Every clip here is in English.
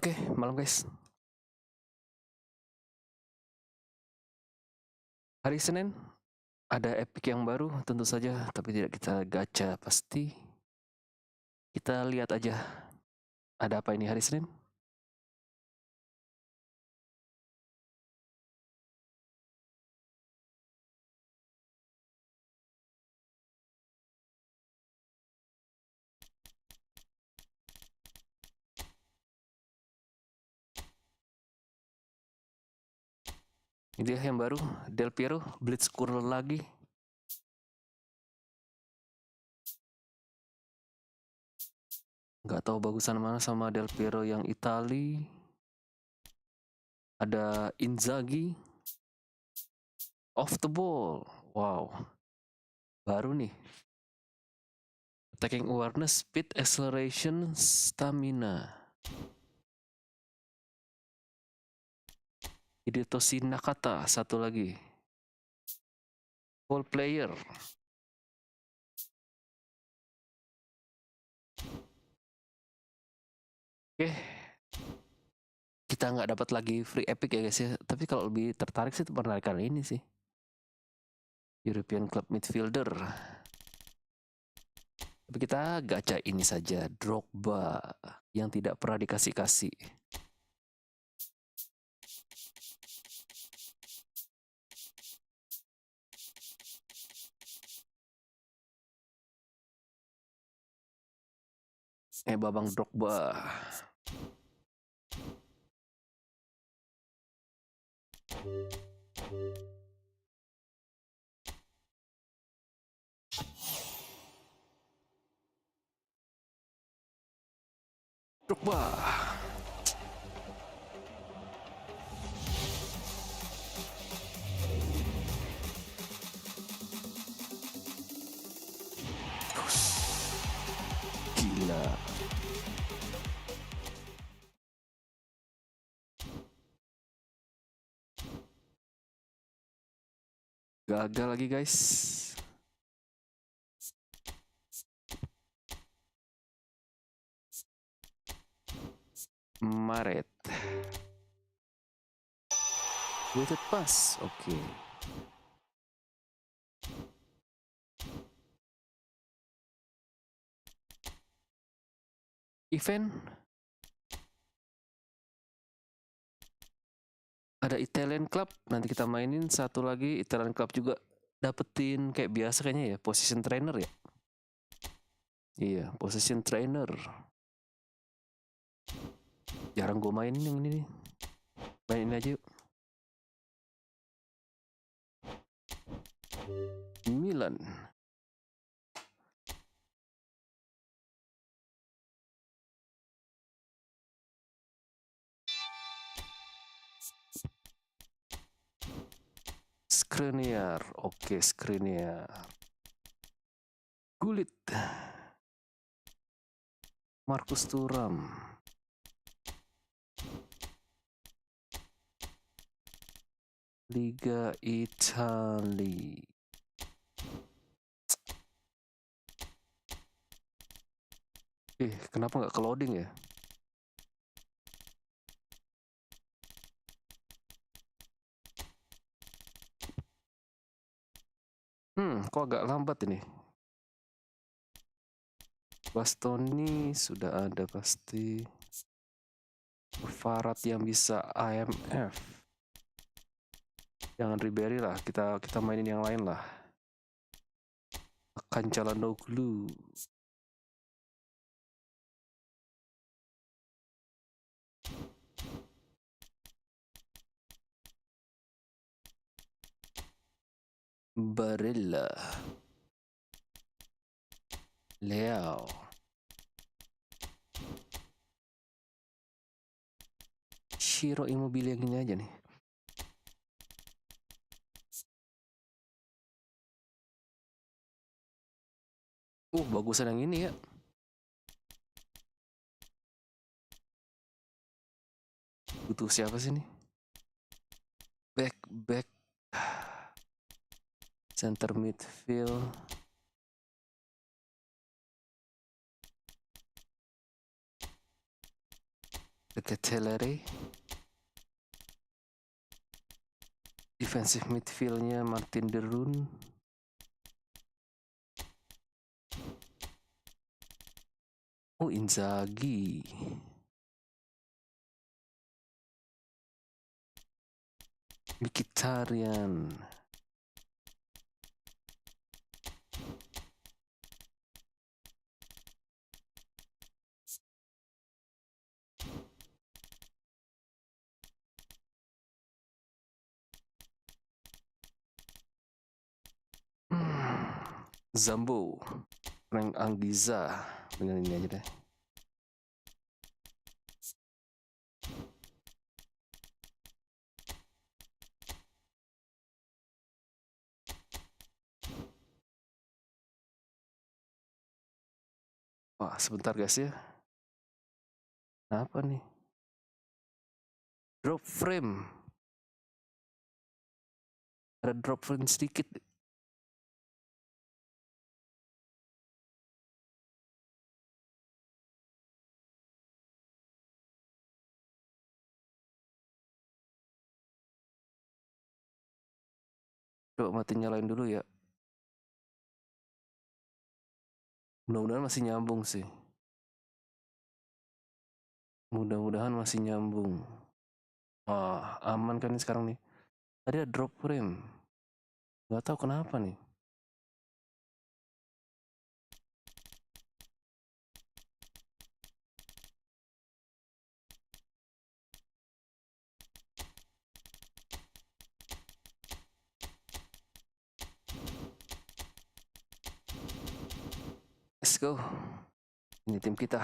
Oke, malam guys. Hari Senin ada epic yang baru tentu saja, tapi tidak kita gacha pasti. Kita lihat aja ada apa ini hari Senin. Ini dia yang baru, Del Piero, Blitz Curl lagi. Nggak tahu bagusan mana sama Del Piero yang Itali. Ada Inzaghi, off the ball. Wow, baru nih. Attacking awareness, speed, acceleration, stamina. Hidetoshi Nakata, satu lagi. Ball player. Oke. Kita nggak dapat lagi free epic ya guys ya. Tapi kalau lebih tertarik sih penarikan ini sih. European Club Midfielder. Tapi kita gacha ini saja. Drogba. Yang tidak pernah dikasih-kasih. Babang Drogba. Drogba. Gila. Gagal lagi guys. Maret. Weighted pass. Oke. Event. Ada Italian Club. Nanti kita mainin satu lagi. Italian Club juga dapetin kayak biasa kayaknya ya. Position trainer ya. Iya, position trainer. Jarang gue mainin yang ini nih. Mainin aja yuk. Milan. Skriniar. Oke, Skriniar. Gullit. Markus Thuram. Liga Italia. Kenapa nggak ke loading ya? Kok agak lambat ini? Bastoni sudah ada pasti. Farad yang bisa IMF. Jangan Ribery lah, kita mainin yang lain lah. Akan Calhanoglu. Barella. Leo. Shiro Immobile yang ini aja nih. Bagusan yang ini ya. Butuh siapa sih nih? Back. Center midfield. Keteleri. Defensive midfieldnya Martin Derun. Oh, Inzaghi. Mkhitaryan. Zambo, Frank Angiza, dengan ini aja deh. Wah, sebentar guys ya. Apa nih? Drop frame. Ada drop frame sedikit. Coba mati nyalain dulu ya. Mudah-mudahan masih nyambung sih. Mudah-mudahan masih nyambung. Wah, aman kan nih sekarang nih. Tadi ada drop frame. Gak tahu kenapa nih. Let's go. Ini tim kita.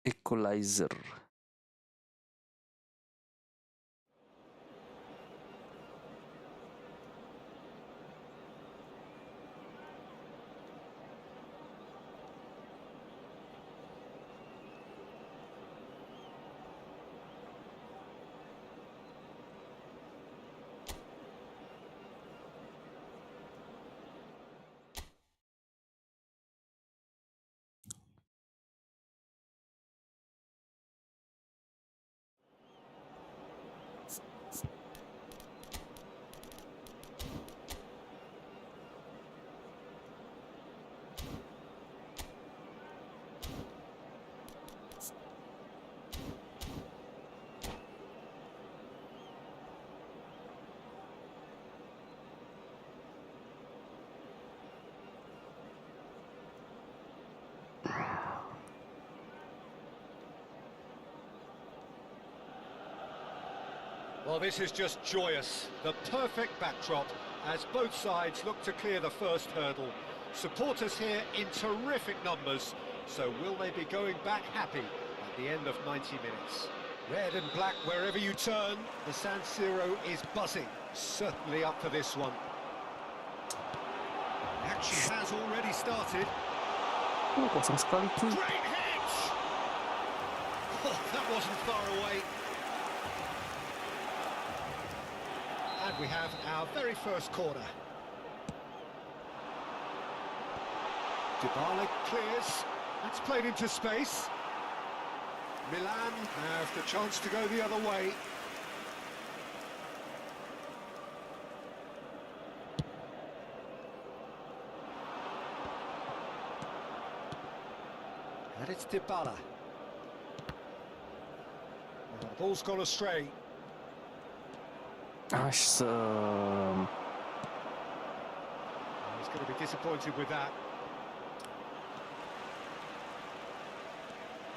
Equalizer. Well, this is just joyous. The perfect backdrop as both sides look to clear the first hurdle. Supporters here in terrific numbers, so will they be going back happy at the end of 90 minutes? Red and black wherever you turn, the San Siro is buzzing. Certainly up for this one. Action has already started. Oh, kosong sekali tuh. Great hit! Oh, that wasn't far away. And we have our very first corner. Dybala clears. That's played into space. Milan have the chance to go the other way. And it's Dybala. And the ball's gone astray. Awesome. He's going to be disappointed with that.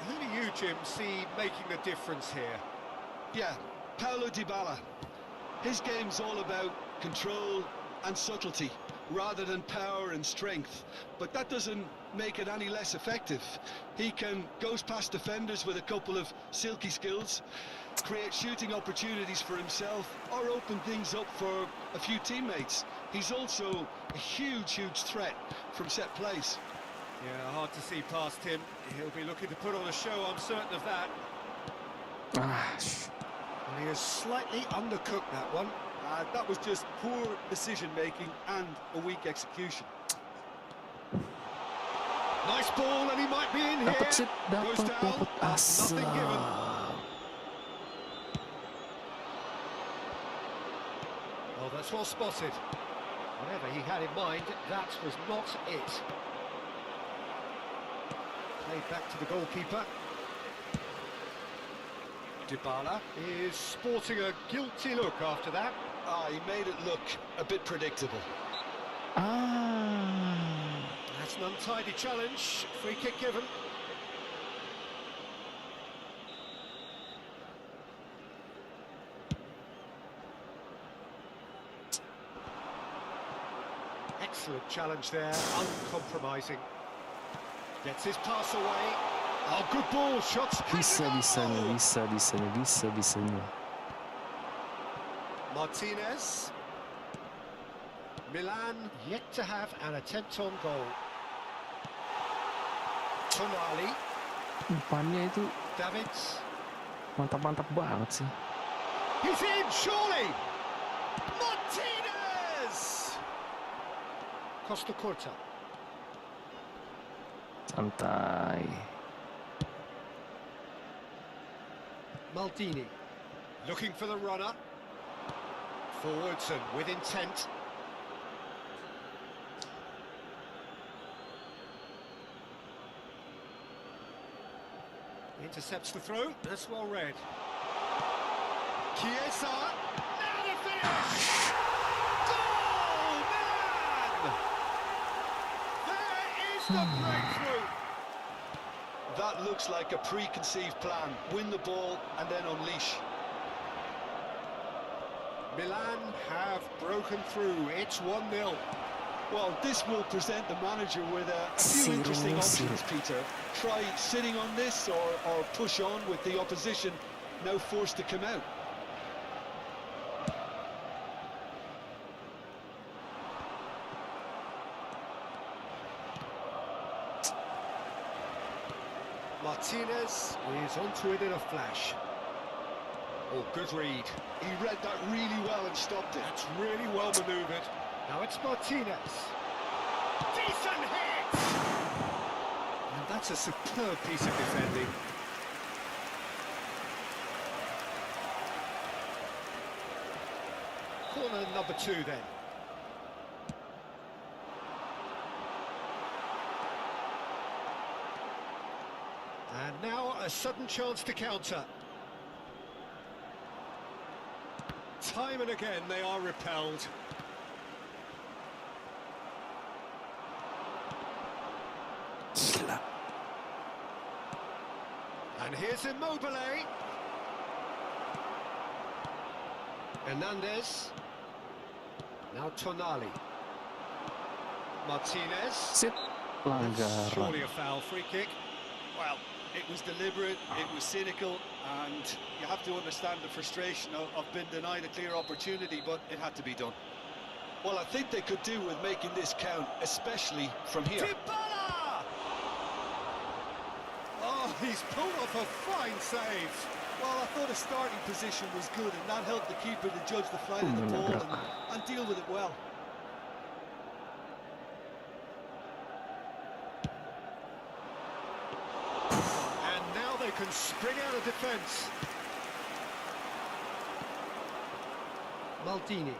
Who do you, Jim, see making the difference here? Yeah, Paulo Dybala. His game's all about control and subtlety. rather than power and strength, but that doesn't make it any less effective. He can goes past defenders with a couple of silky skills, create shooting opportunities for himself, or open things up for a few teammates. He's also a huge threat from set plays. Yeah, hard to see past him. He'll be looking to put on a show, I'm certain of that. And he has slightly undercooked that one. That was just poor decision-making and a weak execution. Nice ball, and he might be in here. Goes down, nothing given. Oh, that's well spotted. Whatever he had in mind, that was not it. Played back to the goalkeeper. Dybala is sporting a guilty look after that. He made it look a bit predictable. That's an untidy challenge. Free kick given. Excellent challenge there, uncompromising. Gets his pass away. Oh, good ball, shots. Bisa-bisanya. Martinez. Milan yet to have an attempt on goal. Tonali. Umpannya itu Davids. mantap-mantap banget sih. He's in, surely. Martinez. Costa Curta. Santai. Maldini. Looking for the runner. Forwards and with intent. Intercepts the throw. That's well read. Chiesa. Now the finish. Goal, Milan! There is the breakthrough. That looks like a preconceived plan. Win the ball and then unleash. Milan have broken through. It's 1-0. Well, this will present the manager with a few interesting options, Peter. Try sitting on this or push on with the opposition now forced to come out. Martinez is onto it in a flash. Oh, good read. He read that really well and stopped it. That's really well manoeuvred. Now it's Martinez. Decent hit! And that's a superb piece of defending. Corner number 2 then. And now a sudden chance to counter. Time and again they are repelled. And here's Immobile. Hernandez. Now Tonali. Martinez. Sip. Pelanggaran. Surely a foul. Free kick. Well, it was deliberate, it was cynical, and you have to understand the frustration of being denied a clear opportunity, but it had to be done. Well, I think they could do with making this count, especially from here. Dybala! Oh, he's pulled off a fine save. Well, I thought his starting position was good, and that helped the keeper to judge the flight of the ball and deal with it well. And now they can spring out of defence. Maldini.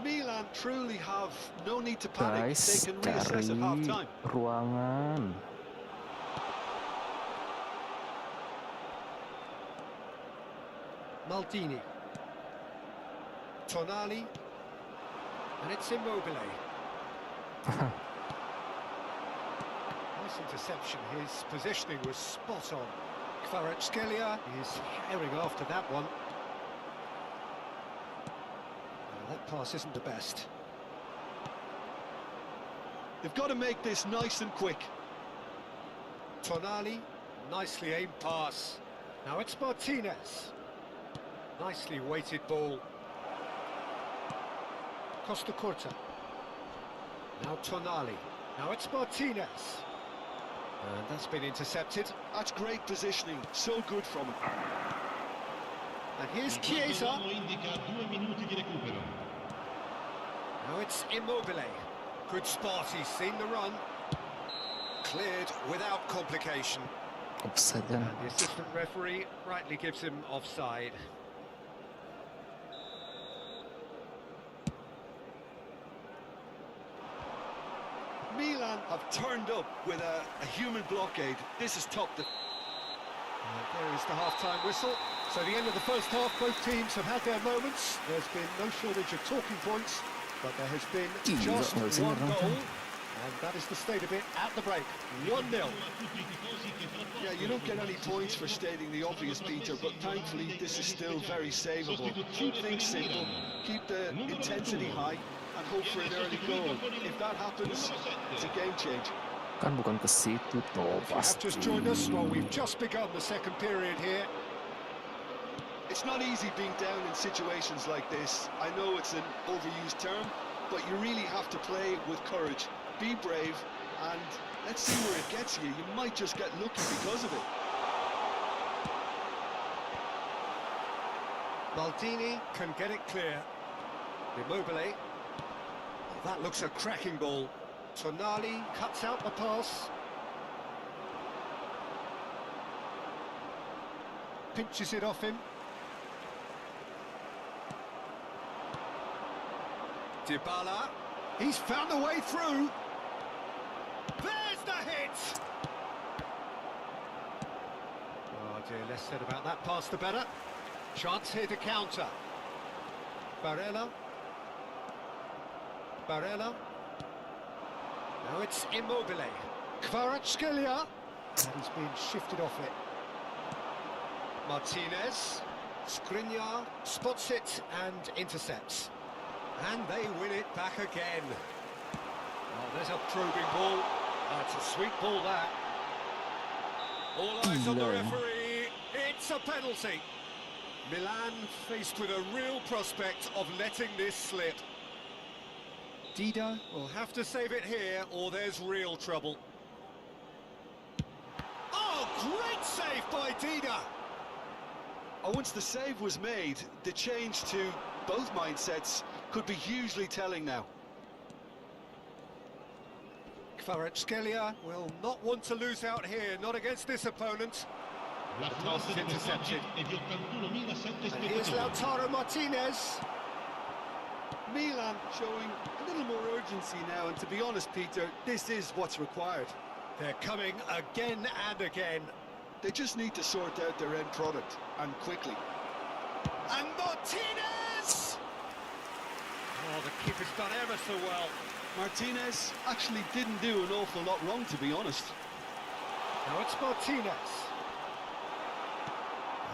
Milan truly have no need to panic. Guys, They can reassess at cari half-time. ruangan. Maldini. Tonali. And it's Immobile. Nice interception. His positioning was spot on. Kvaratskhelia is herring after that one. That pass isn't the best. They've got to make this nice and quick. Tonali, nicely aimed pass. Now it's Martinez. Nicely weighted ball. Costa Curta. Now Tonali. Now it's Martinez. And that's been intercepted. That's great positioning, so good from him. And here's Chiesa. Now it's Immobile. Good spot, he's seen the run. Cleared without complication. Offside yan. And the assistant referee rightly gives him offside. Milan have turned up with a human blockade. This is top. There is the half-time whistle. So the end of the first half, both teams have had their moments. There's been no shortage of talking points, but there has been just one goal. And that is the state of it at the break. 1-0. Yeah, you don't get any points for stating the obvious, Peter, but thankfully this is still very savable. Keep things simple, keep the intensity high, and hope for an early goal. If that happens, it's a game change. Kan bukan ke situ toh If you have just pasti. joined us, well, we've just begun the second period here. It's not easy being down in situations like this. I know it's an overused term, but you really have to play with courage. Be brave, and let's see where it gets you. You might just get lucky because of it. Maldini can get it clear. Immobile. That looks a cracking ball. Tonali cuts out the pass. Pinches it off him. Dybala. He's found a way through. There's the hit! Oh dear, less said about that pass the better. Chance here to counter. Barella. Barella. Now it's Immobile. Kvaratskhelia. And he's been shifted off it. Martinez. Skriniar spots it and intercepts. And they win it back again. Oh, there's a probing ball. That's a sweet ball, that. All eyes on the referee. It's a penalty. Milan faced with a real prospect of letting this slip. Dida will have to save it here, or there's real trouble. Oh, great save by Dida! Oh, once the save was made, the change to both mindsets could be hugely telling now. Kvaratskhelia will not want to lose out here, not against this opponent. The pass is intercepted. And here's Lautaro Martinez. Milan showing a little more urgency now, and to be honest, Peter, this is what's required. They're coming again and again. They just need to sort out their end product, and quickly. And Martinez! Oh, the keeper's done ever so well. Martinez actually didn't do an awful lot wrong, to be honest. Now it's Martinez.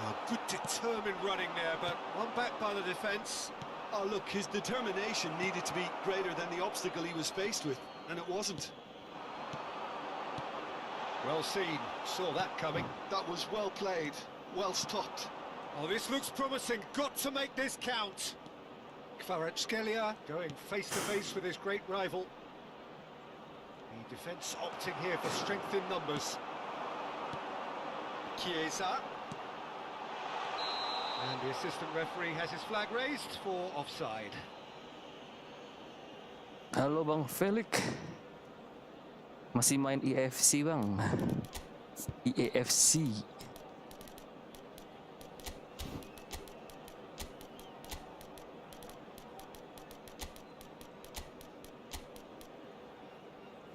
Oh, good determined running there, but one back by the defence. Oh, look, his determination needed to be greater than the obstacle he was faced with, and it wasn't. Well seen, saw that coming. That was well played, well stopped. Oh, this looks promising, got to make this count. Kvaratskhelia going face-to-face with his great rival. The defence opting here for strength in numbers. Chiesa. And the assistant referee has his flag raised for offside. Halo Bang Felix. Masih main EFC bang. EFC.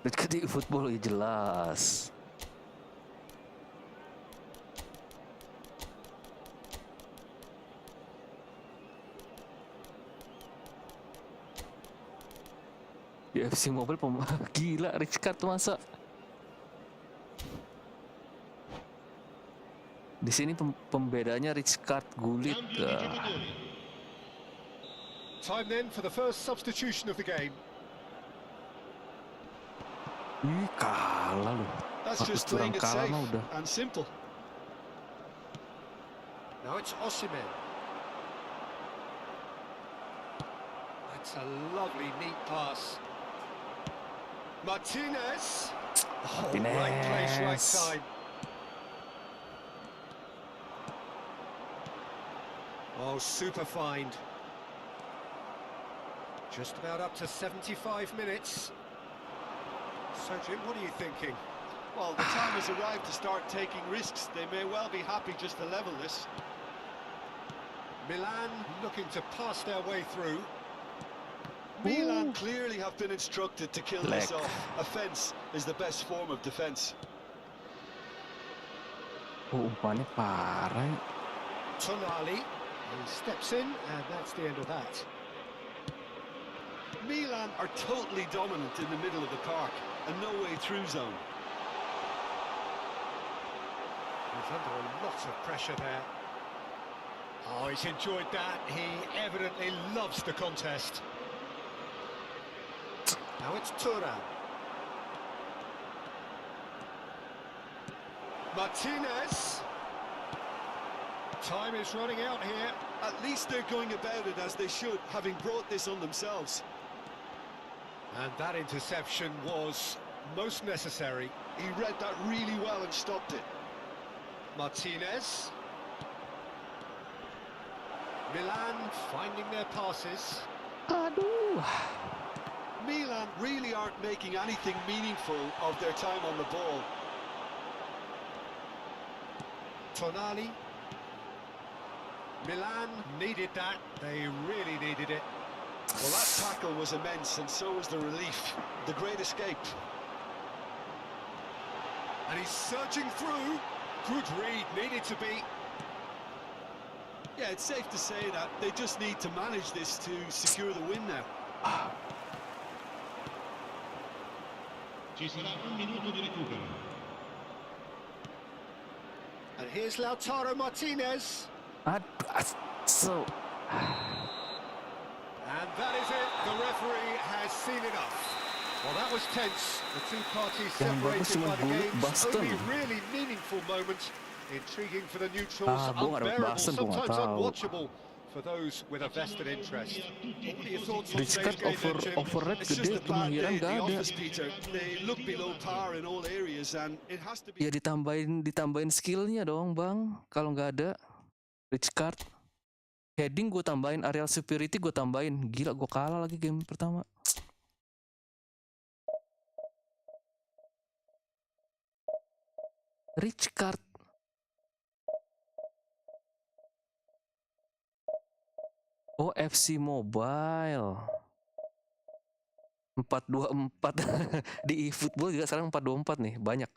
Dekat di football ya jelas. UFC Mobile gila rich card masa. Di sini pembedanya rich card gulit. Time then for the first substitution of the game. Ih, kalah loh. That's Habis just curang playing it kalah safe mah udah. and simple. Now it's Osimhen. That's a lovely, neat pass. Martinez. Oh, right place, right Martinez. time. Oh, super find. Just about up to 75 minutes. So, Jim, what are you thinking? Well, the time has arrived to start taking risks. They may well be happy just to level this. Milan looking to pass their way through. Milan clearly have been instructed to kill this Black. off. Offence is the best form of defence. Oh, umpannya parah. Ya. Tonali, he steps in, and that's the end of that. Milan are totally dominant in the middle of the park and no way through zone. He's under a lot of pressure there. Oh, he's enjoyed that. He evidently loves the contest. Now it's Thuram. Martinez. Time is running out here. At least they're going about it as they should, having brought this on themselves. And that interception was most necessary. He read that really well and stopped it. Martinez. Milan finding their passes. Aduh. Milan really aren't making anything meaningful of their time on the ball. Tonali. Milan needed that. They really needed it. Well, that tackle was immense, and so was the relief. The great escape. And he's surging through. Good read, needed to be. Yeah, it's safe to say that they just need to manage this to secure the win now. Ci sarà un minuto di recupero. And here's Lautaro Martinez. So. And that is it. The referee has seen enough. Well, that was tense. The two parties Yang bagus separated cuma by the Bullock, game's Boston. only really meaningful moment. Intriguing for the neutrals, Gua nggak dapat unbearable, Boston, gua nggak sometimes tahu. unwatchable for those with a vested interest. What are your thoughts on Rich today's Card game, then, Jim? overrate It's just gede, a bad kemahiran day at nggak the ada. office, Peter. They look below par in all areas, and it has to be. Ya ditambahin skillnya dong bang. Kalau nggak ada Rich Card, heading gue tambahin, aerial superiority gue tambahin. Gila, gue kalah lagi game pertama. Rich Card. Oh, FC Mobile 424. Di eFootball juga sekarang 424 nih, banyak.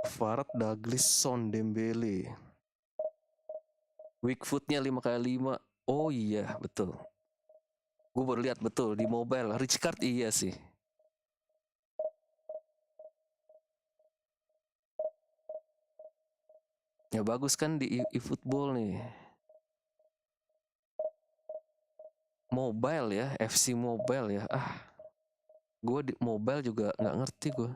Farad, Douglas, Son, Dembele. Weak footnya 5x5. Oh iya, betul. Gue baru lihat betul di mobile. Rich Card iya sih. Ya bagus kan di eFootball nih. Mobile ya, FC Mobile ya. Gue di mobile juga nggak ngerti gue.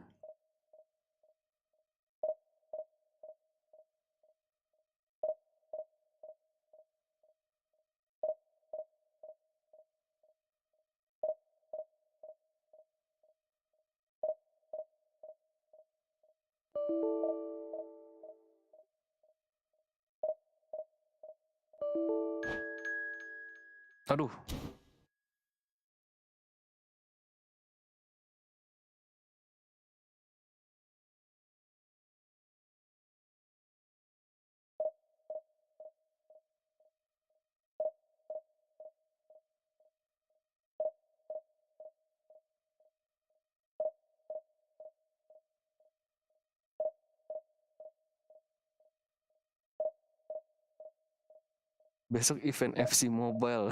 Aduh. Besok event FC Mobile.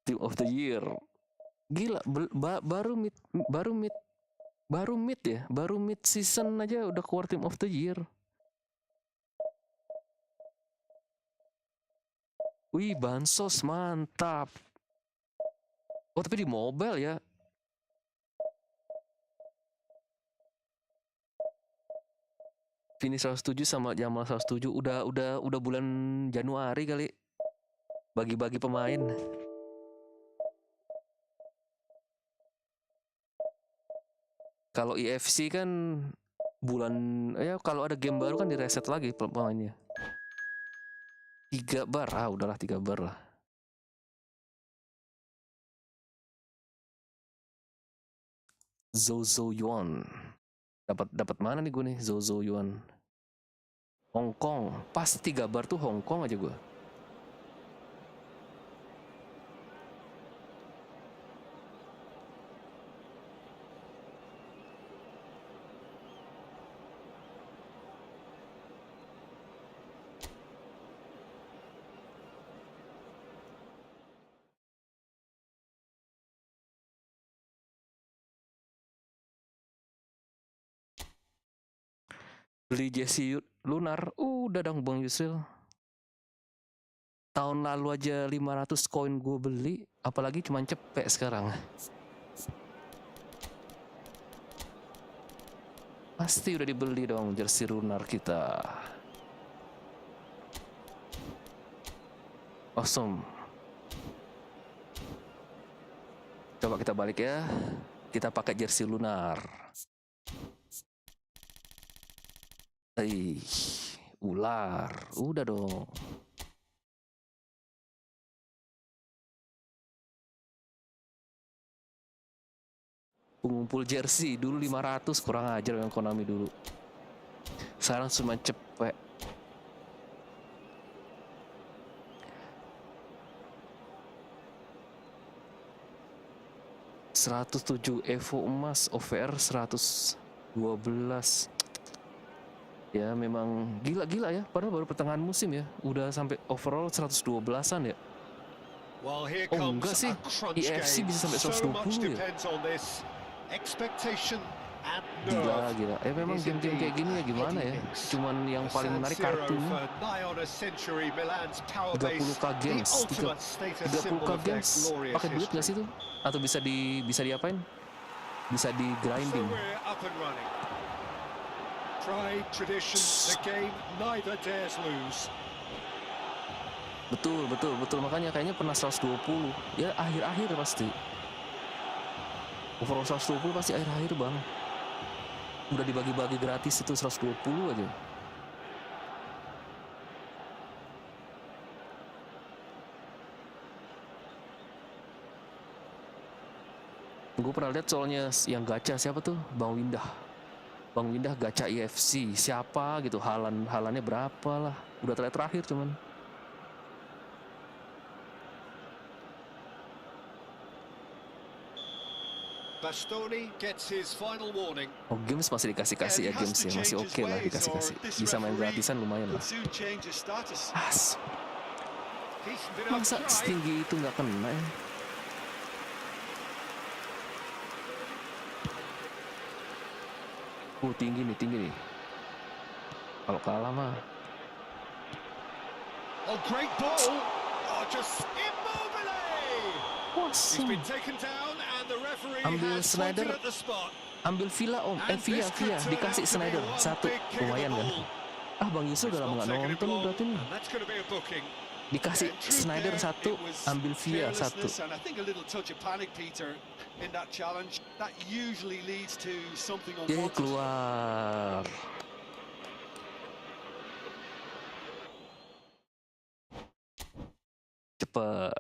Team of the Year. Gila, baru mid season aja udah keluar Team of the Year. Wih, bansos mantap. Oh tapi di mobile ya. Finish 107 sama Jamal 107 udah bulan Januari kali. Bagi-bagi pemain. Kalau EFC kan bulan ya kalau ada game baru kan direset lagi pemainnya. 3 bar, udahlah 3 bar lah. Zozo Yuan. Dapat mana nih gue nih Zozo Yuan? Hong Kong. Pas 3 bar tuh Hong Kong aja gue. Beli jersey lunar, udah dong Bang Yusril. Tahun lalu aja 500 koin gue beli, apalagi cuman cepet sekarang. Pasti udah dibeli dong jersey lunar kita. Awesome. Coba kita balik ya. Kita pakai jersey lunar. Ular, udah dong. Pengumpul jersey dulu 500, kurang ajar yang Konami dulu. Sekarang cuma cepet. ...107 Evo emas OVR 112. Ya memang gila-gila ya, padahal baru pertengahan musim ya, udah sampai overall 112-an ya. Well, here Oh comes enggak sih, a crunch EFC game. bisa sampai So much 120 ya. depends on this expectation and Gila, nerve. gila. Ya memang It is game-game kayak indeed gini ya a gimana heady ya. mix. Cuman yang The paling San menarik Siro kartunya. for nigh on a century, Milan's power base, 30k the games, ultimate status 30k symbol of their games. glorious Pakai duit gak sih history. tuh? Atau bisa diapain? Bisa di So grinding. we're up and running. Pride, tradition, the game neither dares lose. Betul, makanya kayaknya pernah 120. Ya akhir-akhir pasti. Overall 120 pasti akhir-akhir bang. Udah dibagi-bagi gratis itu 120 aja. Gue pernah lihat soalnya yang gacha siapa tuh? Bang Windah gacha EFC. Siapa gitu? Halannya berapa lah? Udah terakhir cuman. Bastoni gets his final warning. Oh games masih dikasih ya games ya, masih oke lah dikasih. Bisa main gratisan lumayan lah. Masa setinggi itu nggak kena ya? Tinggi nih. Kalau kalah mah. Oh, great ball! Oh, just immobile! He's been taken down and the referee Ambil has Snyder, pointed at the spot. ambil Villa om, Villa dikasih Snyder satu, lumayan kan? Bang Yusuf udah lama nggak nonton berarti nih. Dikasih Snyder satu, ambil Villa satu. Dia keluar. Cepet.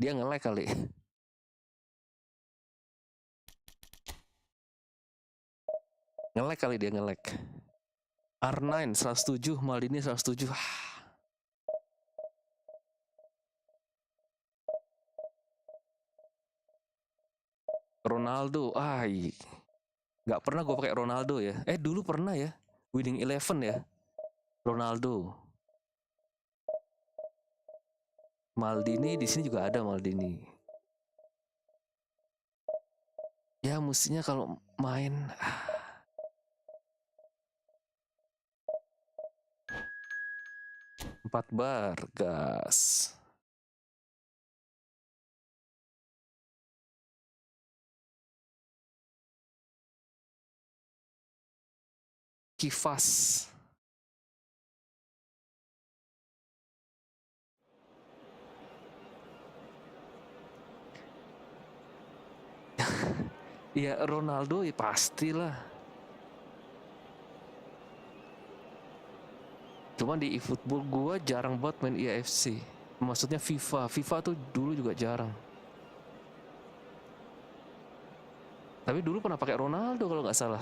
Dia nge-lag kali. Dia nge-lag. R9 107, Maldini 107. Ronaldo, nggak pernah gue pakai Ronaldo ya. Dulu pernah ya, Winning 11 ya, Ronaldo. Maldini di sini juga ada Maldini. Ya mestinya kalau main 4 bar, gas. Kifas. Ya Ronaldo ya pastilah. Cuman di eFootball gua jarang banget main EFC. Maksudnya FIFA. FIFA tuh dulu juga jarang. Tapi dulu pernah pakai Ronaldo kalau nggak salah.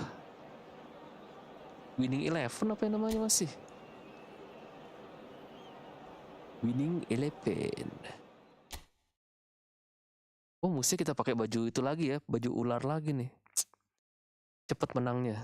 Winning 11 apa yang namanya masih? Winning 11. Oh, mesti kita pakai baju itu lagi ya, baju ular lagi nih. Cepet menangnya.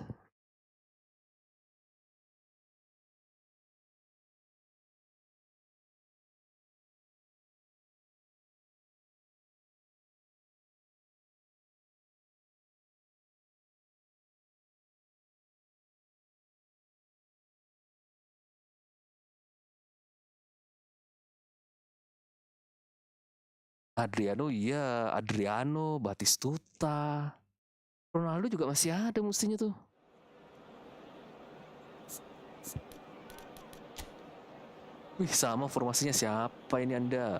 Adriano, iya, Adriano, Batistuta. Ronaldo juga masih ada mestinya tuh. Wih, sama formasinya siapa ini Anda?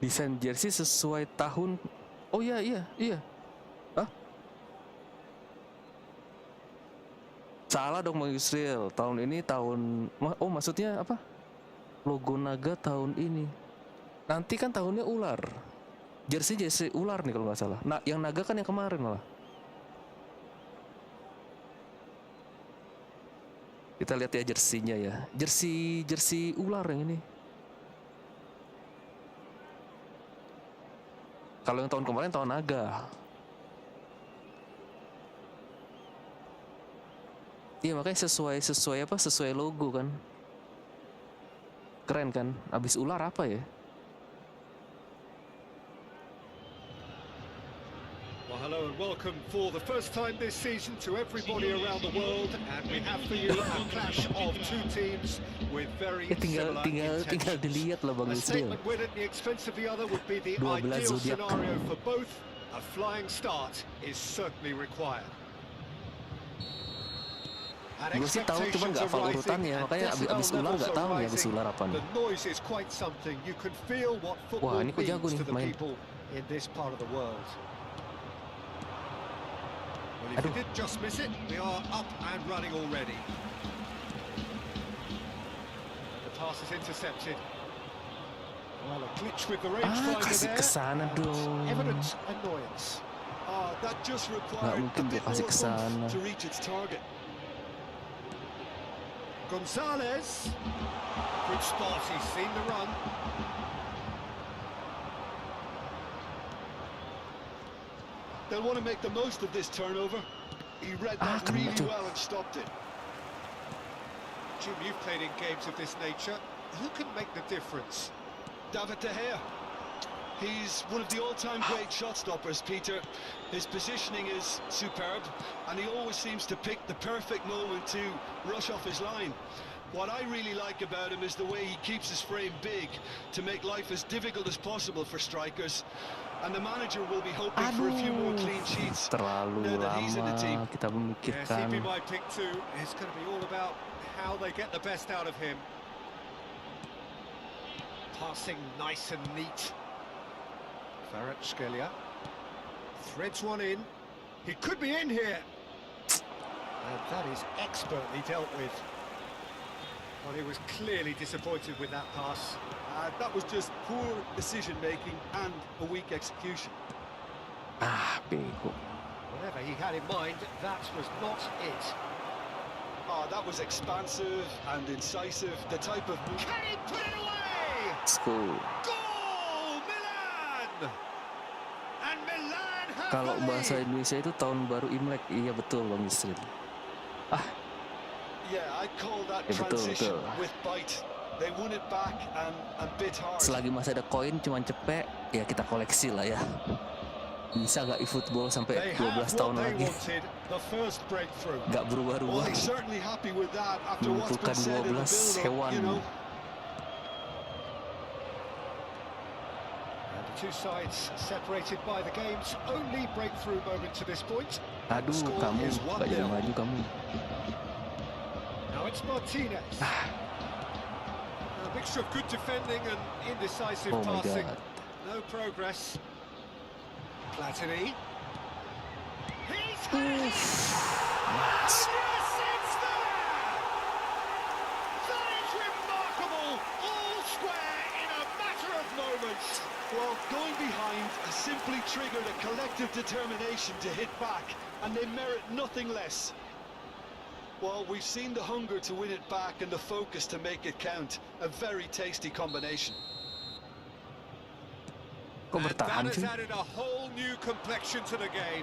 Desain jersey sesuai tahun. Oh iya. Hah? Salah dong Bang Yusril. Tahun ini tahun. Oh maksudnya apa? Logo naga tahun ini. Nanti kan tahunnya ular. Jersey ular nih kalau nggak salah. Nah yang naga kan yang kemarin malah. Kita lihat ya jersinya ya. Jersey ular yang ini. Kalau yang tahun kemarin tahun naga. Iya makanya sesuai logo kan. Keren kan? Abis ular apa ya? Well, hello and welcome for the first time this season to everybody around the world, and we have for you a clash of two teams with very similar tinggal intentions. dilihat lah Bang A Yusril. statement win at the expense of the other would be the 12 ideal zodiak. scenario for both. A flying start is certainly required. And Gue sih tahu cuman nggak hafal urutannya, makanya abis ular nggak tahu nih abis ular apa nih. The noise is quite something. You can feel what Wah, football ini kok jago means nih to the main. people in this part of the world. Well, if you did just miss it, we are up and running already. The pass is intercepted. Well, a glitch with the rangefinder Kasih there. kesana dong. Evident annoyance. That just Nggak required mungkin a dia bit kasih more kesana. oomph to reach its target. Gonzalez. Good spot, he's seen the run. They'll want to make the most of this turnover. He read that kena really tuh. well and stopped it. Jim, you've played in games of this nature. Who can make the difference? David De Gea. He's one of the all-time great shot stoppers, Peter. His positioning is superb, and he always seems to pick the perfect moment to rush off his line. What I really like about him is the way he keeps his frame big to make life as difficult as possible for strikers. And the manager will be hoping for a few more clean sheets Terlalu now that he's in the team. lama kita Yes, he'd memikirkan. be my pick too. It's going to be all about how they get the best out of him. Passing nice and neat. Kvaratskhelia threads one in. He could be in here. And that is expertly dealt with. Well, he was clearly disappointed with that pass. That was just poor decision-making and a weak execution. Bego. Whatever he had in mind, that was not it. Oh, that was expansive and incisive. The type of move. Can he put it away? Let's go. Goal, Milan! And Milan have Kalau the bahasa lead. Indonesia itu tahun baru Imlek. Iya betul Bang Yusril. Yeah, I'd call that Ya, betul, transition betul. with bite. They won it back and bit hard. Selagi masih ada koin cuman cepet, ya kita koleksi lah ya. Bisa gak eFootball sampai They have 12 what tahun they lagi? wanted, the first breakthrough. Gak Well, berubah-ubah. he's certainly happy with that after what's been Mengumpulkan said in the 12 build-up, hewan. you know. And the two sides separated by the game's only breakthrough moment to this point. Aduh, Score kamu is gak jadi 1-0. maju kamu. Now it's Martinez. A mixture of good defending and indecisive Oh my passing. God. No progress. Platini. He's had it! Mas. Yes, it's there! That is remarkable! All square in a matter of moments. Well, going behind has simply triggered a collective determination to hit back, and they merit nothing less. Well, we've seen the hunger to win it back and the focus to make it count. A very tasty combination. Kok And bertahan that sih? has added a whole new complexion to the game.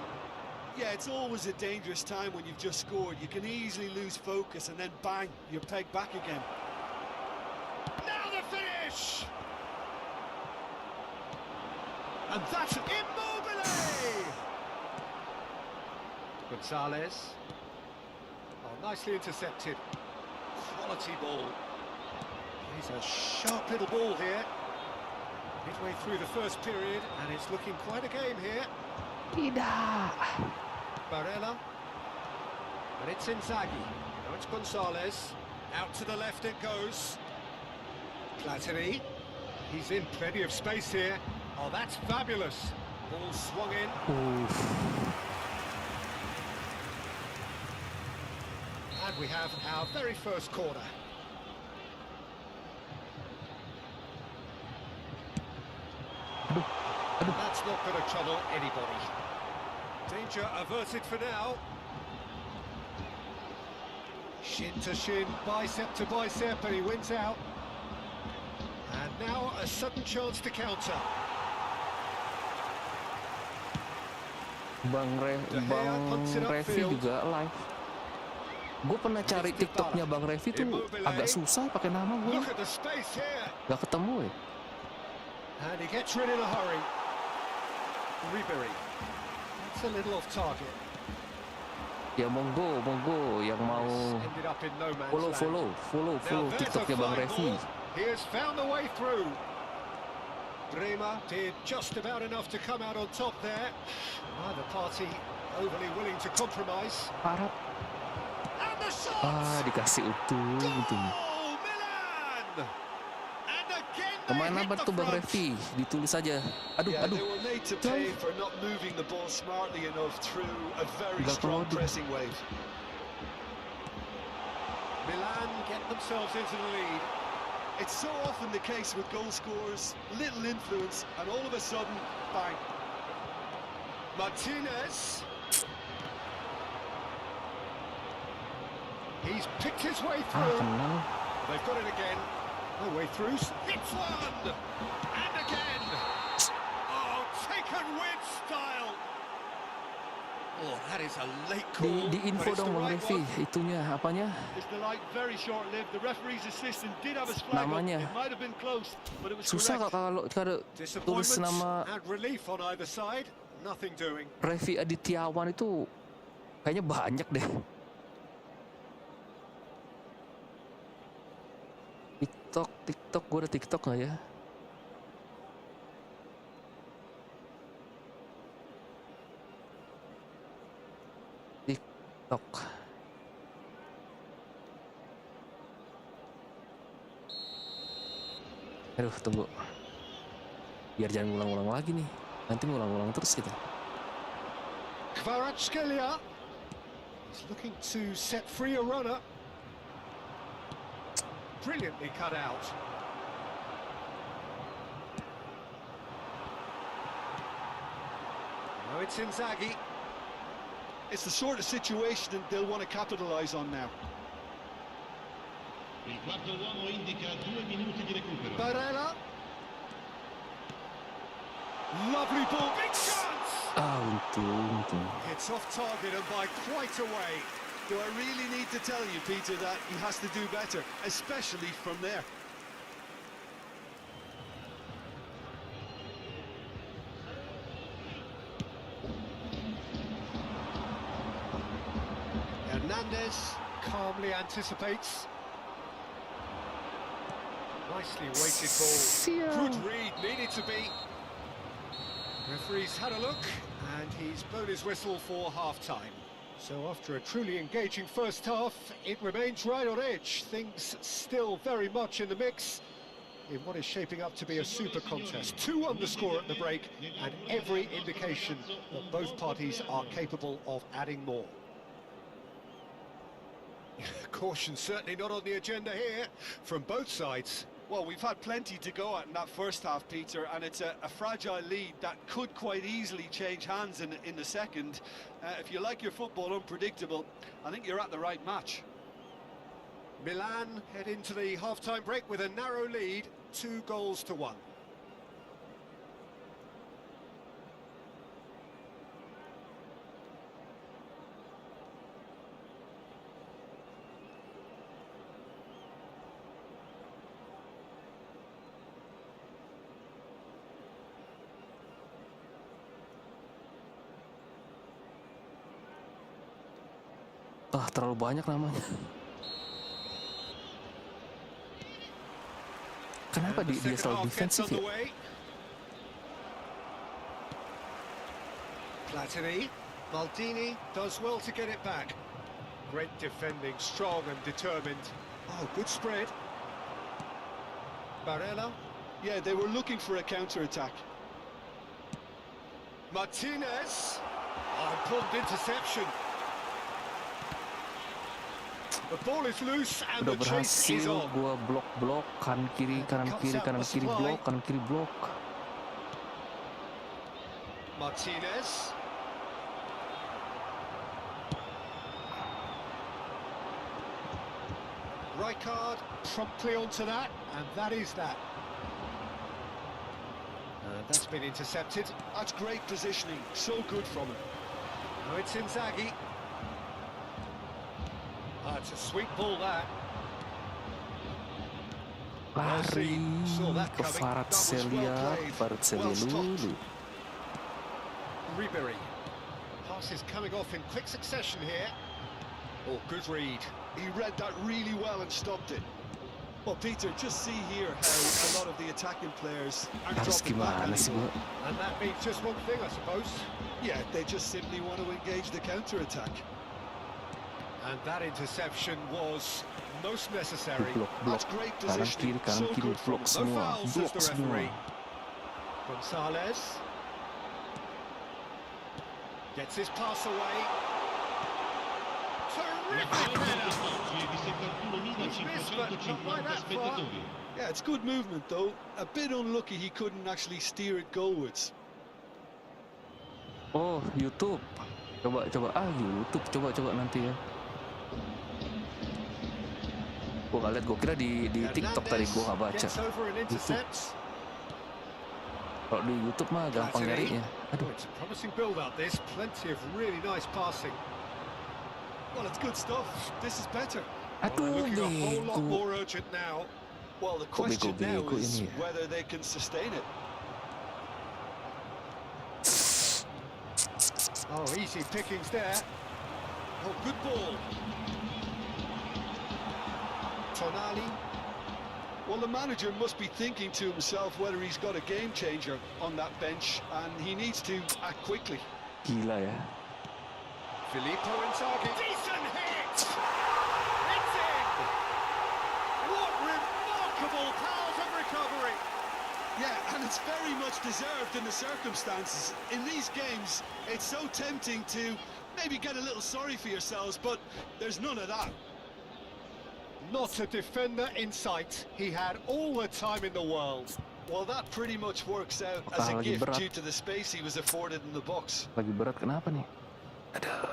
Yeah, it's always a dangerous time when you've just scored. You can easily lose focus and then bang, you're pegged back again. Now the finish! And that's it. Immobile! Gonzalez. Oh, nicely intercepted. Quality ball. He's a sharp little ball here. Midway through the first period, and it's looking quite a game here. Tidak. Barella. And it's Inzaghi. Now it's Gonzalez. Out to the left it goes. Platini. He's in plenty of space here. Oh, that's fabulous. Ball swung in. And we have our very first corner. And that's not going to trouble anybody. Danger averted for now. Shin to shin, bicep to bicep, and he wins out. And now a sudden chance to counter. Bang Revi juga live. Gue pernah cari TikToknya Bang Revi tuh agak susah pakai nama gue. Look at the space here. Gak ketemu ya. And he gets rid in a hurry. Ribery. That's a little off target. Ya monggo yang mau Ended up in no man's land. follow Now there's a TikToknya Bang fine Revi. ball. He has found the way through. Terima did just about enough to come out on top there. Neither party overly willing to compromise. Parah. And the shot! Dikasih untung. Goal, Milan! And again they Pemain hit apa the tuh Bang front. Revi? Ditulis aja. Yeah, Aduh. they were made to pay for not moving the ball smartly enough through a very Nggak strong keluar. pressing wave. Milan get themselves into the lead. It's so often the case with goal scorers, little influence, and all of a sudden, bang. Martinez. He's picked his way through. Kenal. They've got it again. No way through. Hits one! And again! Oh, taken with style! Oh, that is a late call. Di info but it's dong the Bang right Revi, one. itunya apanya? It's the light very short-lived. The referee's assistant did have his flag up. Namanya. It might have been close, but it was Susah correct. kalau tulis Disappointments nama and relief on either side. Nothing doing. Revi Adityawan itu kayaknya banyak deh. TikTok, gue ada TikTok nggak ya? TikTok. Aduh, tunggu. Biar jangan ngulang-ngulang lagi nih. Nanti ngulang-ngulang terus kita. Kvaratskhelia is looking to set free a runner. Brilliantly cut out. Now it's Inzaghi. It's the sort of situation that they'll want to capitalise on now. Il quarto uomo indica 2 minuti di recupero. Barella. Lovely ball, big chance! Ah, untung. It's off target and by quite a way. Do I really need to tell you, Peter, that he has to do better, especially from there? Hernandez calmly anticipates. Nicely weighted ball. Good read, needed to be. Referee's had a look, and he's blown his whistle for half-time. So after a truly engaging first half, it remains right on edge. Things still very much in the mix in what is shaping up to be a super contest. 2-1 the score at the break, and every indication that both parties are capable of adding more. Caution certainly not on the agenda here from both sides. Well, we've had plenty to go at in that first half, Peter, and it's a fragile lead that could quite easily change hands in the second. If you like your football unpredictable, I think you're at the right match. Milan head into the half-time break with a narrow lead, 2-1. Ah, terlalu banyak namanya. Kenapa And the dia second selalu half gets defensif ya? underway. Platini, Maldini does well to get it back. Great defending, strong and determined. Oh, good spread. Barella. Yeah, they were looking for a counter-attack. Martinez. Oh, important interception. The ball is loose and Udah the chase is berhasil on. gua blok kanan kiri blok. Martinez. Rijkaard promptly onto that, and that is that. And that's been intercepted. That's great positioning, so good from him. Now it's Inzaghi. It's a sweet ball, that. Lari Saw that ke coming. That was well played. Kvaratskhelia Well stopped. dulu. Ribery. Pass is coming off in quick succession here. Oh, good read. He read that really well and stopped it. Well, Peter, just see here how a lot of the attacking players aren't Harus dropping back gimana sih anymore. gua? And that means just one thing, I suppose. Yeah, they just simply want to engage the counter-attack. And that interception was most necessary. Blok That's great kanan positioning, kiri so good from blok him. No semua, fouls, says blok the semua. referee. Gonzalez gets his pass away. Terrific header. He's missed, but not by that far. Yeah, it's good movement though. A bit unlucky he couldn't actually steer it goalwards. Oh, YouTube. Coba YouTube coba nanti ya. Gua nggak lihat, gua kira di TikTok tadi, gua nggak baca. Gets over and YouTube. intercepts. Kalau di YouTube mah gampang Platini. nyarinya. Aduh, Oh, it's a promising build-up, this. Plenty of really nice passing. Well, it's good stuff. This is better. Well, they're aduh looking a whole lot bego. more urgent now. Well, the Kok question now bego-bego is ini ya? whether they can sustain it. Oh, easy pickings there. Oh, good ball. Tonali. Well, the manager must be thinking to himself whether he's got a game changer on that bench, and he needs to act quickly. Gila ya. Filippo Inzaghi. Decent hit! It's in! What remarkable powers of recovery! Yeah, and it's very much deserved in the circumstances. In these games, it's so tempting to maybe get a little sorry for yourselves, but there's none of that. Not a defender in sight. He had all the time in the world. Well, that pretty much works out as a Lagi gift berat. due to the space he was afforded in the box. Lagi berat kenapa nih? Aduh.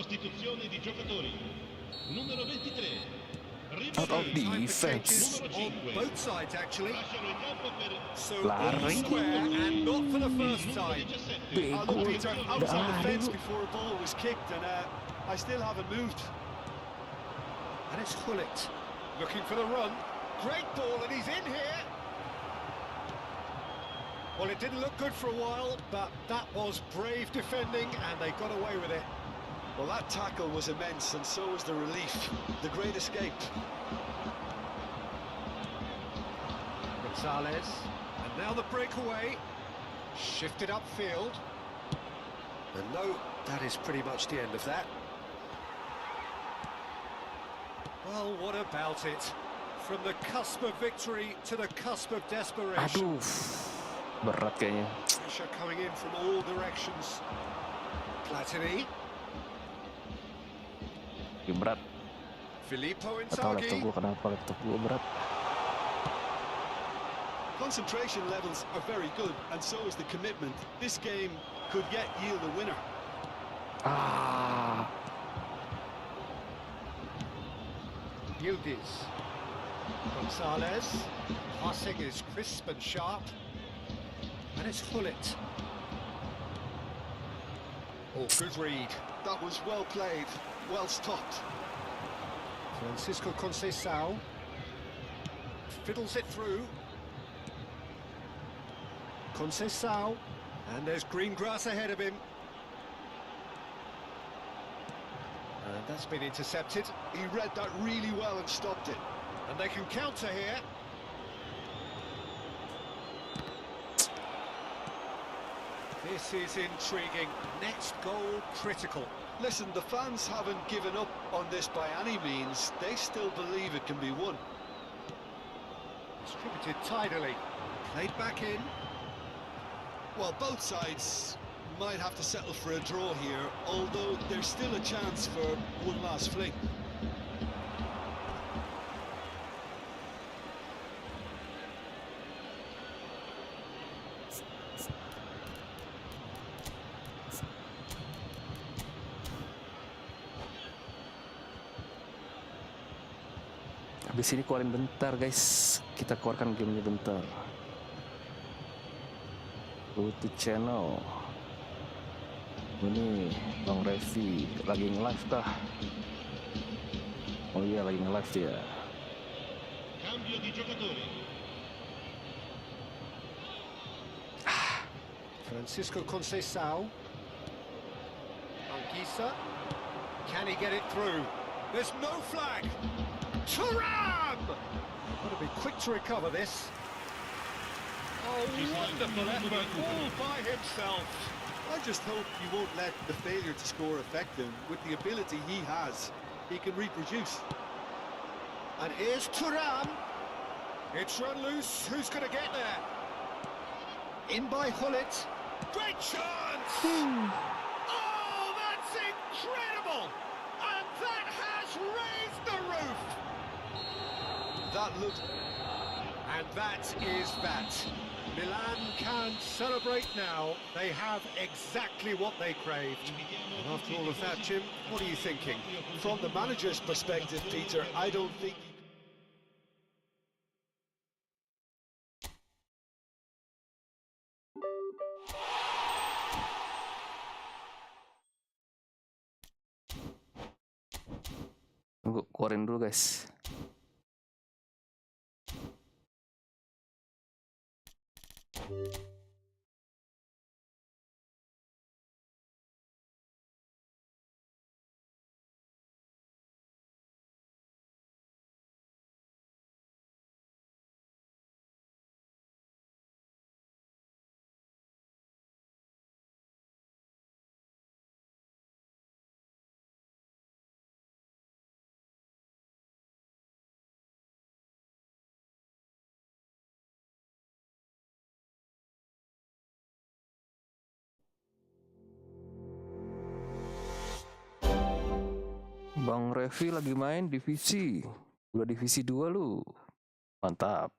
Sostituzione di giocatori. Numero 23. Out of Ribéry. defense. On both sides, actually. Lasciano il campo per So Larry. all square and not for the first il numero time. 17. Look, Bego Peter, I was on the dari fence lu. before a ball was kicked, and I still haven't moved. And it's Hullet looking for the run. Great ball, and he's in here. Well, it didn't look good for a while, but that was brave defending, and they got away with it. Well, that tackle was immense, and so was the relief. The great escape. Gonzalez, and now the breakaway. Shifted upfield. And no, that is pretty much the end of that. Well, what about it? From the cusp of victory to the cusp of desperation. Aduh, berat kayaknya. Pressure coming in from all directions. Platini, Ini berat. Filippo Gak tau laptop Inzaghi. gue kenapa laptop gue berat. Concentration levels are very good, and so is the commitment. This game could yet yield a winner. Ah, Yildiz. Gonzalez. Passing is crisp and sharp. And it's Hullet. Oh, good read. That was well played, well stopped. Francisco Conceição. Fiddles it through. Conceição. And there's green grass ahead of him. And that's been intercepted. He read that really well and stopped it. And they can counter here. This is intriguing. Next goal critical. Listen, the fans haven't given up on this by any means. They still believe it can be won. Distributed tidily. Played back in. Well, both sides might have to settle for a draw here, although there's still a chance for one last fling. habis ini keluarin bentar guys. Kita keluarkan gamenya bentar. Go to channel. Ini Bang Revi lagi nge-live kah? Oh iya, lagi nge-live dia. Cambio di giocatori. Francisco Conceição. Anguissa. Can he get it through? There's no flag. Thuram! Got to be quick to recover this. Oh, wonderful effort, all by himself. I just hope you won't let the failure to score affect him. With the ability he has, he can reproduce. And here's Thuram. It's run loose. Who's going to get there? In by Hullet. Great chance! Oh, that's incredible! And that has raised the roof! That looks... And that is that. Milan can celebrate now. They have exactly what they craved. And after all of that, Jim, what are you thinking? From the manager's perspective, Peter, I don't think... Tunggu, keluarin dulu guys. Bang Revi lagi main divisi. Udah divisi 2 lu. Mantap.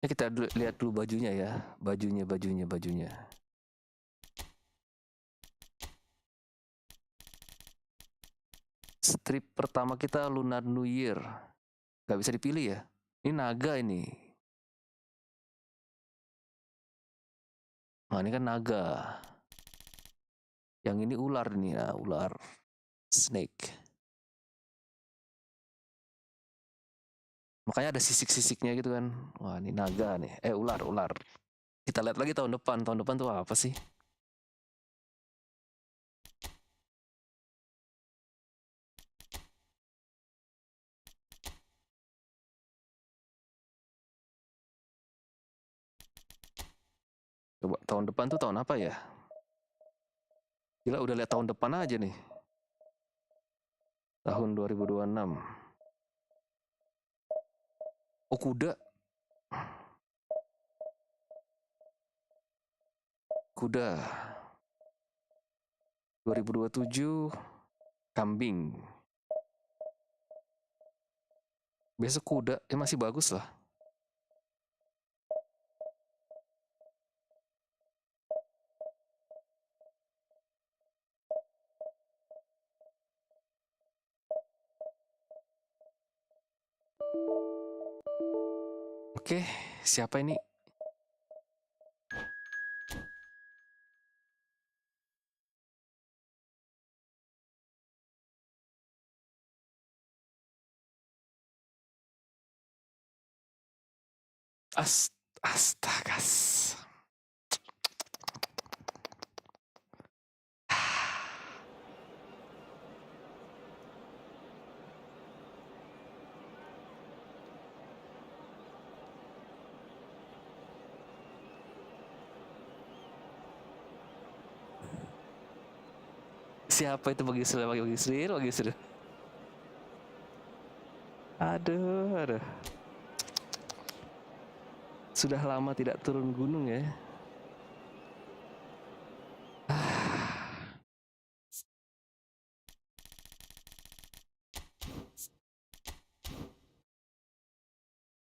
Ya kita lihat dulu bajunya ya, bajunya. Strip pertama kita Lunar New Year, nggak bisa dipilih ya. Ini naga ini. Nah ini kan naga. Yang ini ular nih, ya, ular. Snake. Makanya ada sisik-sisiknya gitu kan. Wah ini naga nih. Ular. Kita lihat lagi tahun depan. Tahun depan tuh apa sih? Coba tahun depan tuh tahun apa ya? Gila udah lihat tahun depan aja nih. Tahun 2026. Oh kuda. Kuda. 2027 kambing. Besok kuda, masih bagus lah. Oke, siapa ini? Astagas. Siapa itu bagi Israel? Aduh. Sudah lama tidak turun gunung ya.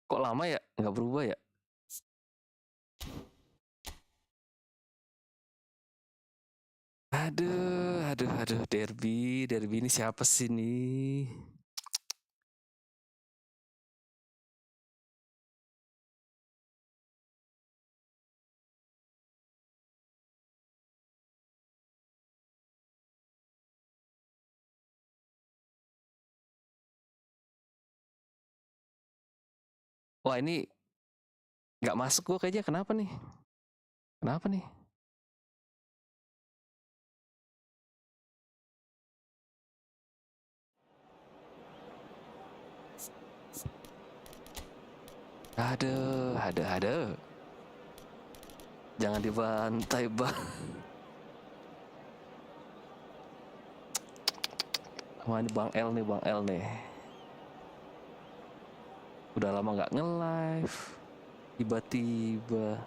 Kok lama ya? Nggak berubah ya? Aduh. Derby ini siapa sih nih? Wah ini nggak masuk gua kayaknya. Kenapa nih? Aduh. Jangan dibantai, Bang. Wah ini Bang L nih. Udah lama nggak nge-live. Tiba-tiba.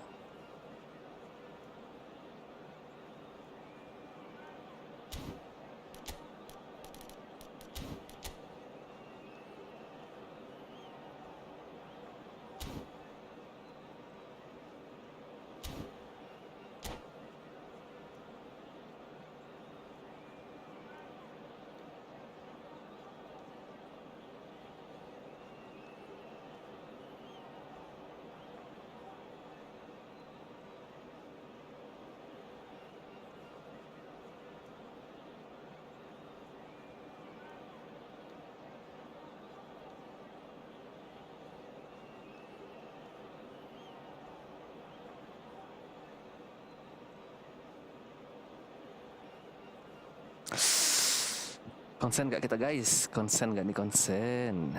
Konsen gak kita guys? Konsen gak nih konsen?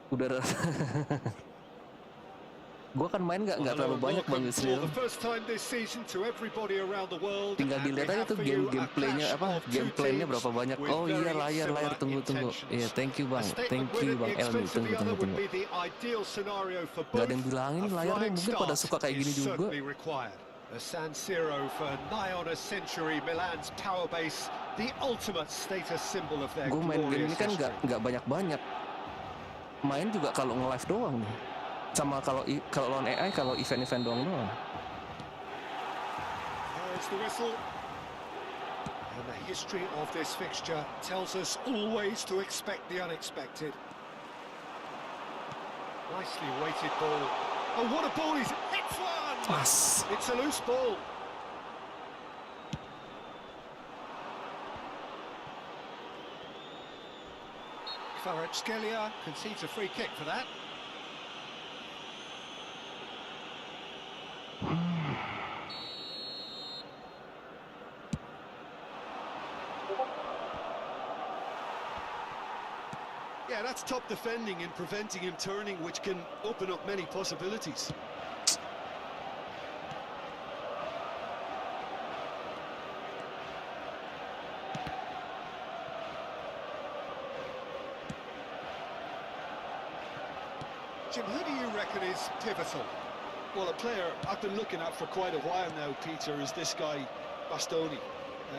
Udah. Gua kan main nggak terlalu banyak Bang Yusril. Tinggal dilihat aja tuh gameplaynya apa, gameplaynya berapa banyak. Oh iya layar tunggu. Iya thank you Bang Elmi tunggu. Gak ada yang bilangin layarnya mungkin pada suka kayak gini juga. The San Siro for nigh on a century, Milan's power base, the ultimate status symbol of their glorious history. Gue main game ini kan nggak banyak. main juga kalau nge-live doang nih. Sama kalau lawan AI, kalau event-event doang. There's the whistle. And the history of this fixture tells us always to expect the unexpected. Nicely weighted ball. Oh, what a ball! He's hits one! Pas. It's a loose ball. Kvaratskhelia concedes a free kick for that. Yeah, that's top defending and preventing him turning, which can open up many possibilities. Jim, who do you reckon is pivotal? Well, a player I've been looking at for quite a while now, Peter, is this guy, Bastoni.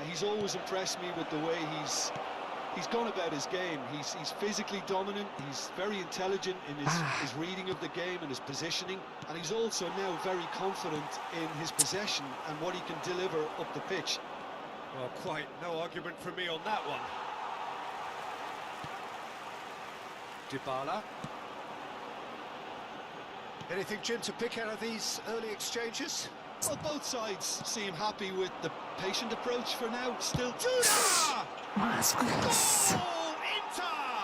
He's always impressed me with the way he's gone about his game. He's physically dominant, he's very intelligent in his reading of the game and his positioning, and he's also now very confident in his possession and what he can deliver up the pitch. Well, quite no argument from me on that one. Dybala. Anything, Jim, to pick out of these early exchanges? Well, both sides seem happy with the patient approach for now. Still, Sudah! Mas. Goal! Inter!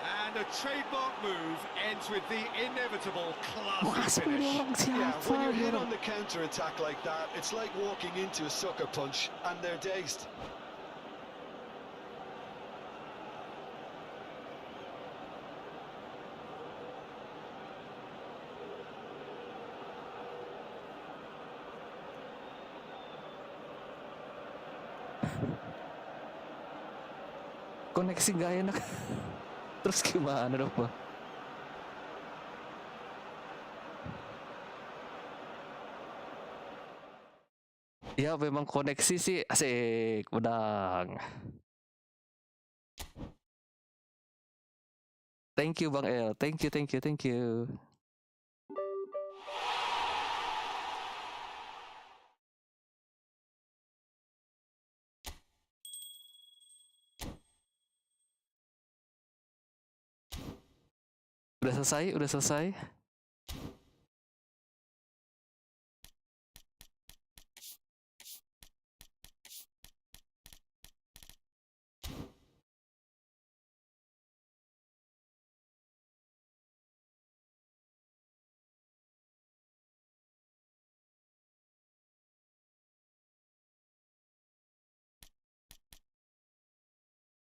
And a trademark move ends with the inevitable classy finish. yeah, when you're hit on the counter-attack like that, it's like walking into a sucker punch and they're dazed. Koneksi nggak enak. Terus gimana dong, Pak? Ya memang koneksi sih asik, pedang. Thank you Bang El, thank you. Udah selesai.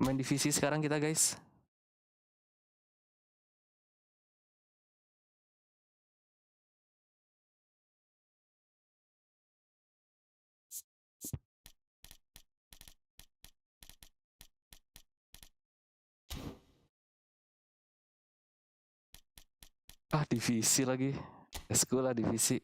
Main divisi sekarang kita, guys. Divisi lagi. Sekolah divisi.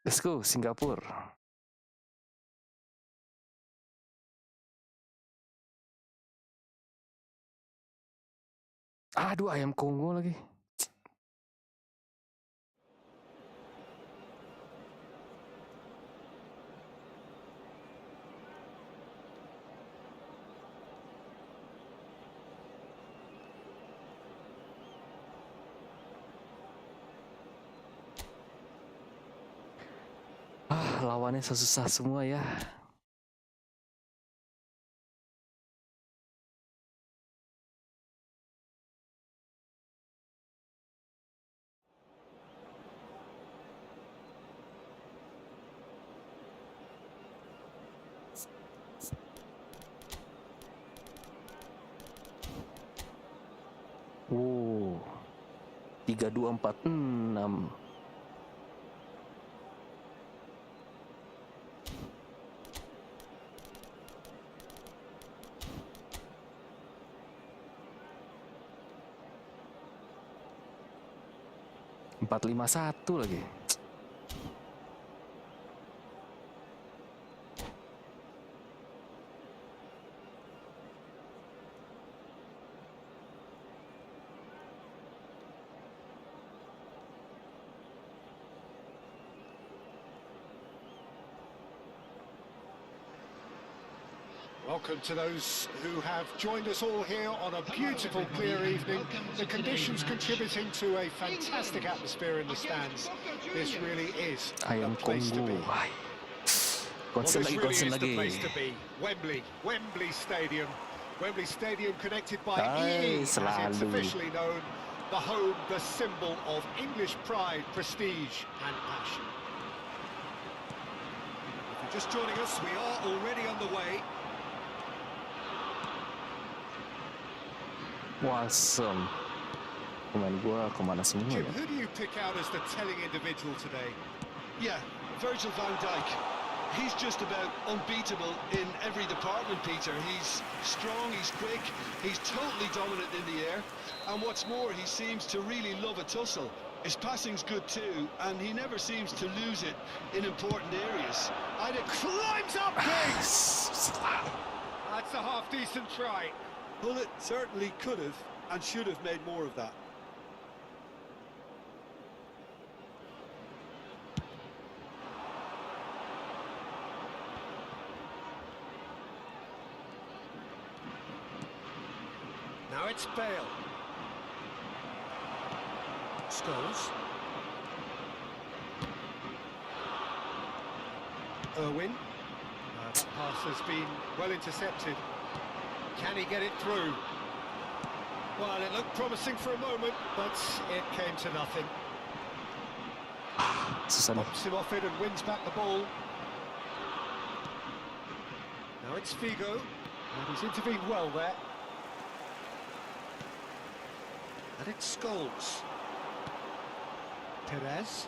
Let's go Singapura. Aduh, ayam Kongo lagi. Lawannya susah semua ya. Oh, 3246. Empat lima satu lagi. Welcome to those who have joined us all here on a beautiful, clear evening. The conditions contributing to a fantastic atmosphere in the stands. This really is Ayam the place to Kongo. be. Wah. Well, Konsen this lagi, really konsen is the lagi. place to be. Wembley Stadium. Wembley Stadium connected by Ay, EE, as it's selalu. officially known. The home, the symbol of English pride, prestige and passion. If you're just joining us, we are already underway. Wasem. Pemain gua kemana semua Jim, ya? who do you pick out as the telling individual today? Yeah, Virgil van Dijk. He's just about unbeatable in every department, Peter. He's strong, he's quick, he's totally dominant in the air. And what's more, he seems to really love a tussle. His passing's good too, and he never seems to lose it in important areas. Climbs up big! That's a half-decent try. Well, it certainly could have and should have made more of that. Now it's Bale. Scholes. Irwin. That pass has been well intercepted. Can he get it through? Well, it looked promising for a moment, but it came to nothing. Susah nih. Pops him off it and wins back the ball. Now it's Figo, and he's intervened well there. And it's Scholes. Perez.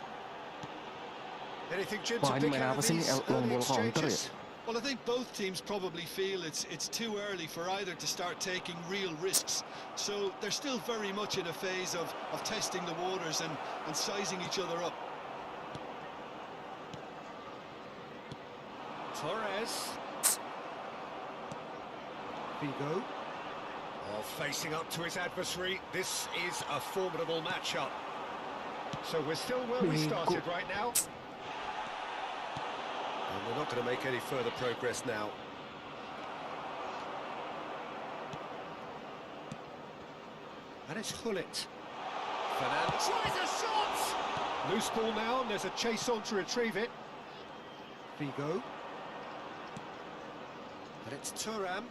Anything, Jim, Wah, to ini pick main out apa of sih ini? these Long early ball counter ya? exchanges? Well, I think both teams probably feel it's too early for either to start taking real risks. So they're still very much in a phase of testing the waters and sizing each other up. Torres. Figo. Oh, facing up to his adversary. This is a formidable matchup. So we're still where we started right now. And we're not going to make any further progress now. And it's Hullet. Fernandez tries a shot! Loose ball now, and there's a chase on to retrieve it. Figo. And it's Thuram.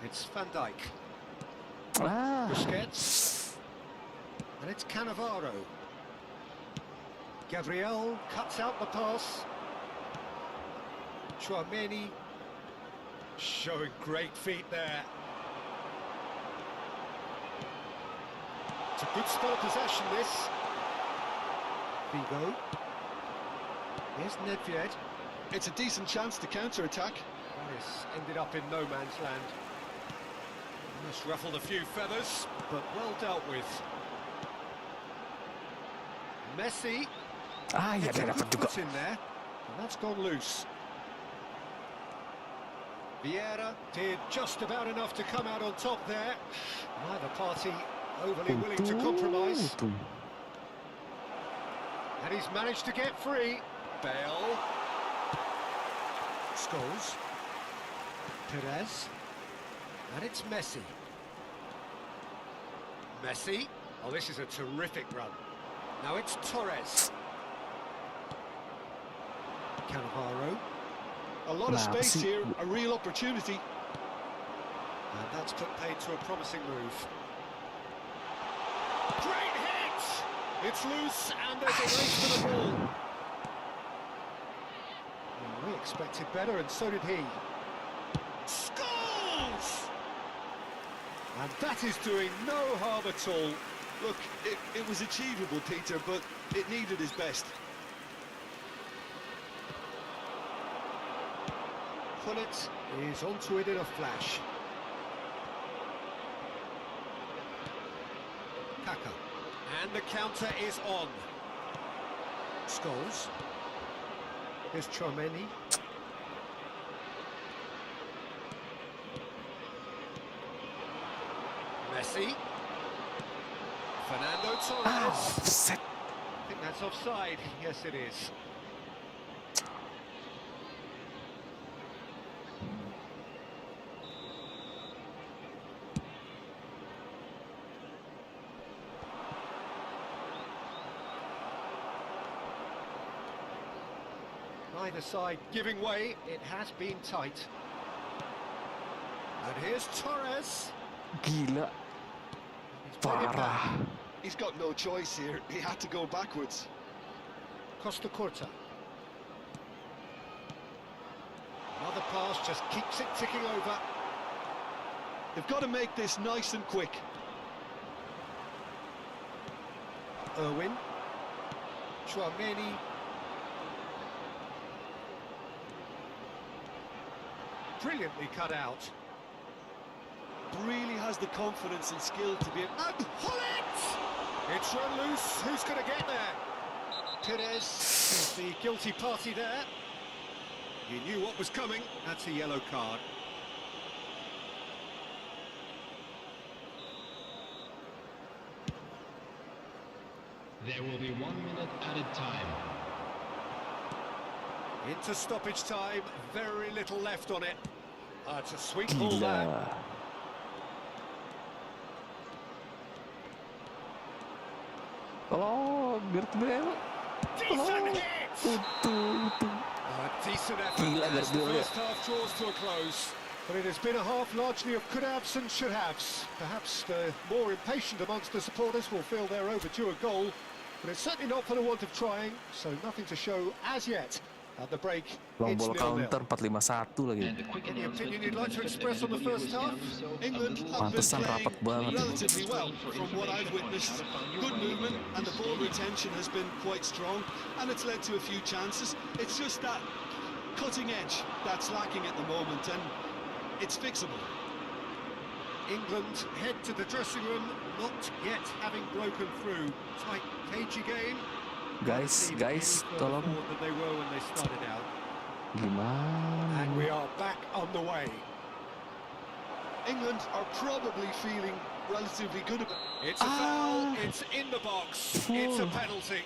It's Van Dijk. Ah, Busquets. And it's Cannavaro. Gabriel cuts out the pass. Chouameni showing great feet there. It's a good spell of possession, this. Figo. Here's Nedved. It's a decent chance to counter-attack. This ended up in no man's land. Almost ruffled a few feathers, but well dealt with. Messi. Ah, ya dia Hitting dapat the juga. foot in there, and that's gone loose. Vieira did just about enough to come out on top there. Neither party overly willing to compromise. Tuh. And he's managed to get free. Bale. Scholes. Perez. And it's Messi. Messi. Oh, this is a terrific run. Now it's Torres. Cannavaro. A lot of Nah, space see- here, a real opportunity. And that's put paid to a promising move. Great hit! It's loose and there's a race for the ball. Well, we expected better and so did he. Scores! And that is doing no harm at all. Look, it was achievable, Peter, but it needed his best. Pullet is onto it in a flash. Kaka. And the counter is on. Scholes. Here's Chouameni. Messi. Fernando Torres. Ah, offset. I think that's offside. Yes, it is. Neither side giving way. It has been tight. And here's Torres. Gila. He's played it back. Parah. He's got no choice here. He had to go backwards. Costa Curta. Another pass just keeps it ticking over. They've got to make this nice and quick. Irwin. Chouameni. Brilliantly cut out. Really has the confidence and skill to be... And pull it! It's run loose. Who's going to get there? Perez is the guilty party there. He knew what was coming. That's a yellow card. There will be 1 minute added time. Into stoppage time. Very little left on it. It's a sweet ball there. Gila. Oh, Gareth Bale. Decent hit! Tuh. A decent effort Gila, as the Gareth Bale. first half draws to a close. But it has been a half largely of could-haves and should-haves. Perhaps the more impatient amongst the supporters will feel they're overdue a goal, but it's certainly not for the want of trying, so nothing to show as yet. At the break, Long it's ball 0-0. counter 4-5-1 lagi. And a quick Any announcement opinion for you'd like to those express on the first half? England have been Pantesan playing rapat banget. relatively well from what I've witnessed. Good movement and the ball retention has been quite strong and it's led to a few chances. It's just that cutting edge that's lacking at the moment and it's fixable. England head to the dressing room, not yet having broken through. Tight, cagey game. Guys, Seem any further tolong. forward than they were when they started out. Gimana? And we are back on the way. England are probably feeling relatively good about It's a foul, it's in the box, it's a Fuh. penalty.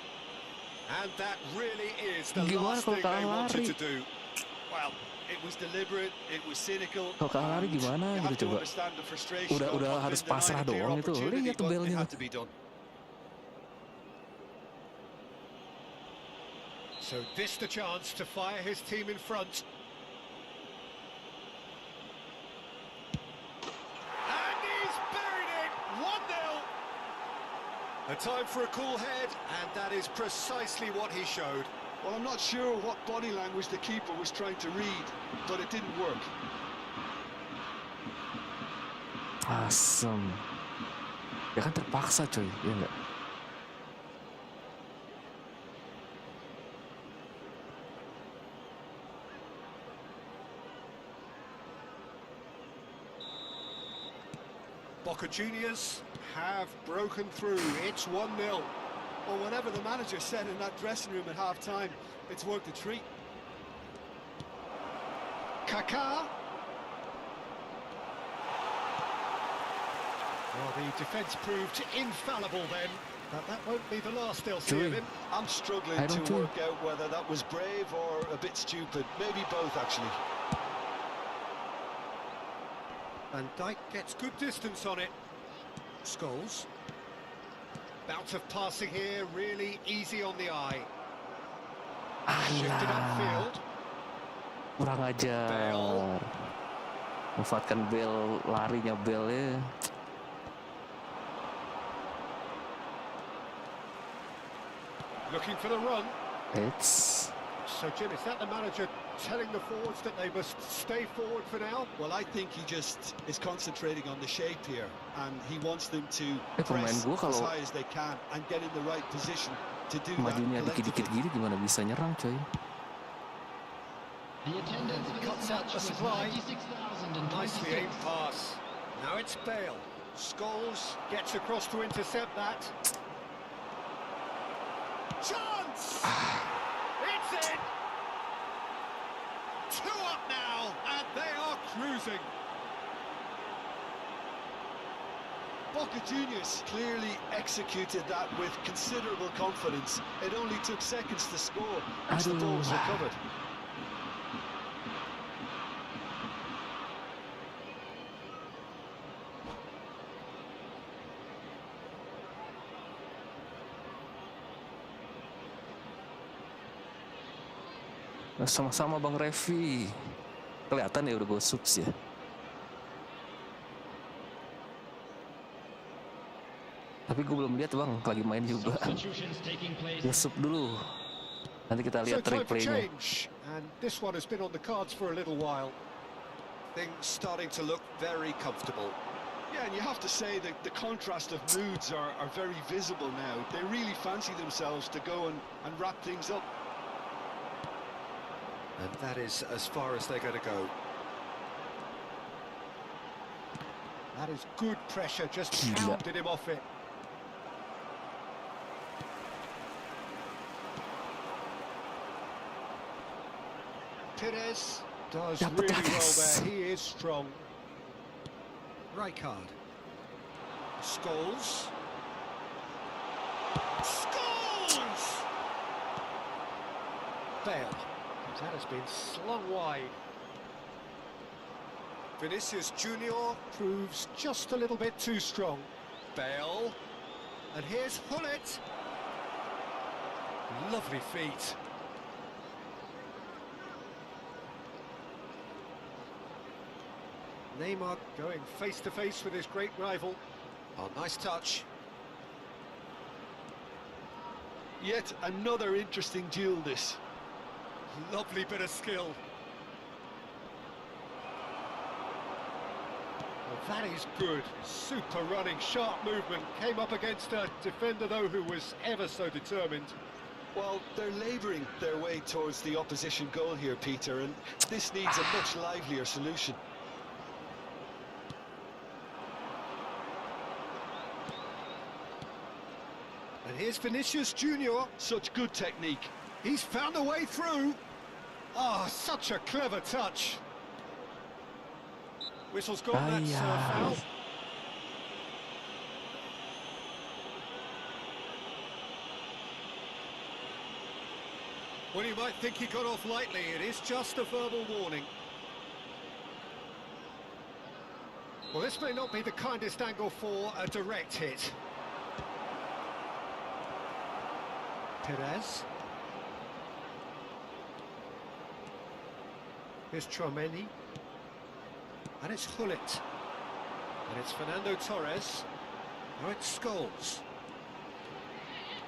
And that really is the Gimana last kalau thing they kalah wanted lari? to do. Well, it was deliberate, it was cynical. Kalau kalah lari and gimana you have gitu to coba? understand the frustration Udah of harus being denied pasrah a clear doang itu. opportunity, Lihat tuh but it belnya. had to be done. So this the chance to fire his team in front. And he's buried it! 1-0! A time for a cool head, and that is precisely what he showed. Well, I'm not sure what body language the keeper was trying to read, but it didn't work. Asem. Ya kan terpaksa coy, ya enggak? Boca Juniors have broken through. It's 1-0. Well, whatever the manager said in that dressing room at half-time, it's worked a treat. Kaká. Well, the defence proved infallible then, but that won't be the last they'll see of him. I'm struggling I don't to work out whether that was brave or a bit stupid. Maybe both, actually. Van Dijk gets good distance on it. Scholes. Bout of passing here, really easy on the eye. Shifted upfield. Kurang ajar. Bale. Manfaatkan Bale, larinya Bale ya. Looking for the run. It's So, Jim, is that the manager telling the forwards that they must stay forward for now? Well, I think he just is concentrating on the shape here, and he wants them to pemain press gua as kalau high as they can and get in the right position to do that majunya dikit-dikit collectively. gini gimana bisa nyerang, coy? The attendance for Cuts this out match the was supply. 96,026. Nicely aimed pass. Now it's Bale. Scholes gets across to intercept that. Chance! It's in! 2 up now, and they are cruising. Boca Juniors clearly executed that with considerable confidence. It only took seconds to score, once the ball was recovered. Sama-sama Bang Revi. Kelihatan ya udah gue subs ya. Tapi gue belum lihat Bang, lagi main juga. Substitutions taking place. Gue sub dulu. Nanti kita So lihat time for replaynya. change, and this one has been on the cards for a little while. Things starting to look very comfortable. Yeah, and you have to say that the contrast of moods are very visible now. They really fancy themselves to go and wrap things up. And that is as far as they're going to go. That is good pressure, just Gila. pounded him off it. Perez does Dapat really well atas. there, he is strong. Rijkaard. Scholes. Scholes! Bale. That has been slung wide. Vinicius Junior proves just a little bit too strong. Bale. And here's Hullet. Lovely feet. Neymar going face to face with his great rival. Oh, nice touch. Yet another interesting duel, this. Lovely bit of skill. Well, that is good. Super running, sharp movement. Came up against a defender, though, who was ever so determined. Well, they're labouring their way towards the opposition goal here, Peter, and this needs a much livelier solution. And here's Vinicius Junior. Such good technique. He's found a way through. Oh, such a clever touch. Whistle's gone, that's a foul. Well, you might think he got off lightly. It is just a verbal warning. Well, this may not be the kindest angle for a direct hit. Perez. Here's Tchouaméni. And it's Hullet. And it's Fernando Torres. Now it's Scholes.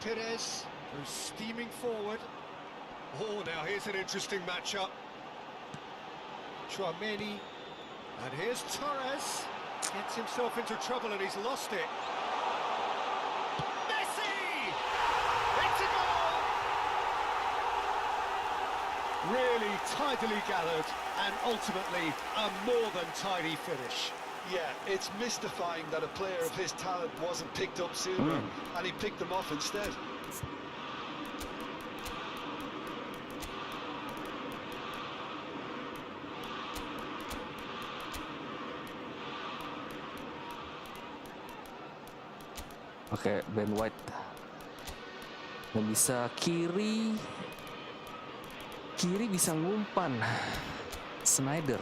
Perez goes steaming forward. Oh, now here's an interesting matchup. Tchouaméni. And here's Torres. Gets himself into trouble and he's lost it. Messi! It's a goal! Really tidily gathered and ultimately a more than tidy finish. Yeah, it's mystifying that a player of his talent wasn't picked up sooner, and he picked them off instead. Pakai Ben White. Dan bisa kiri bisa ngumpan. Snyder.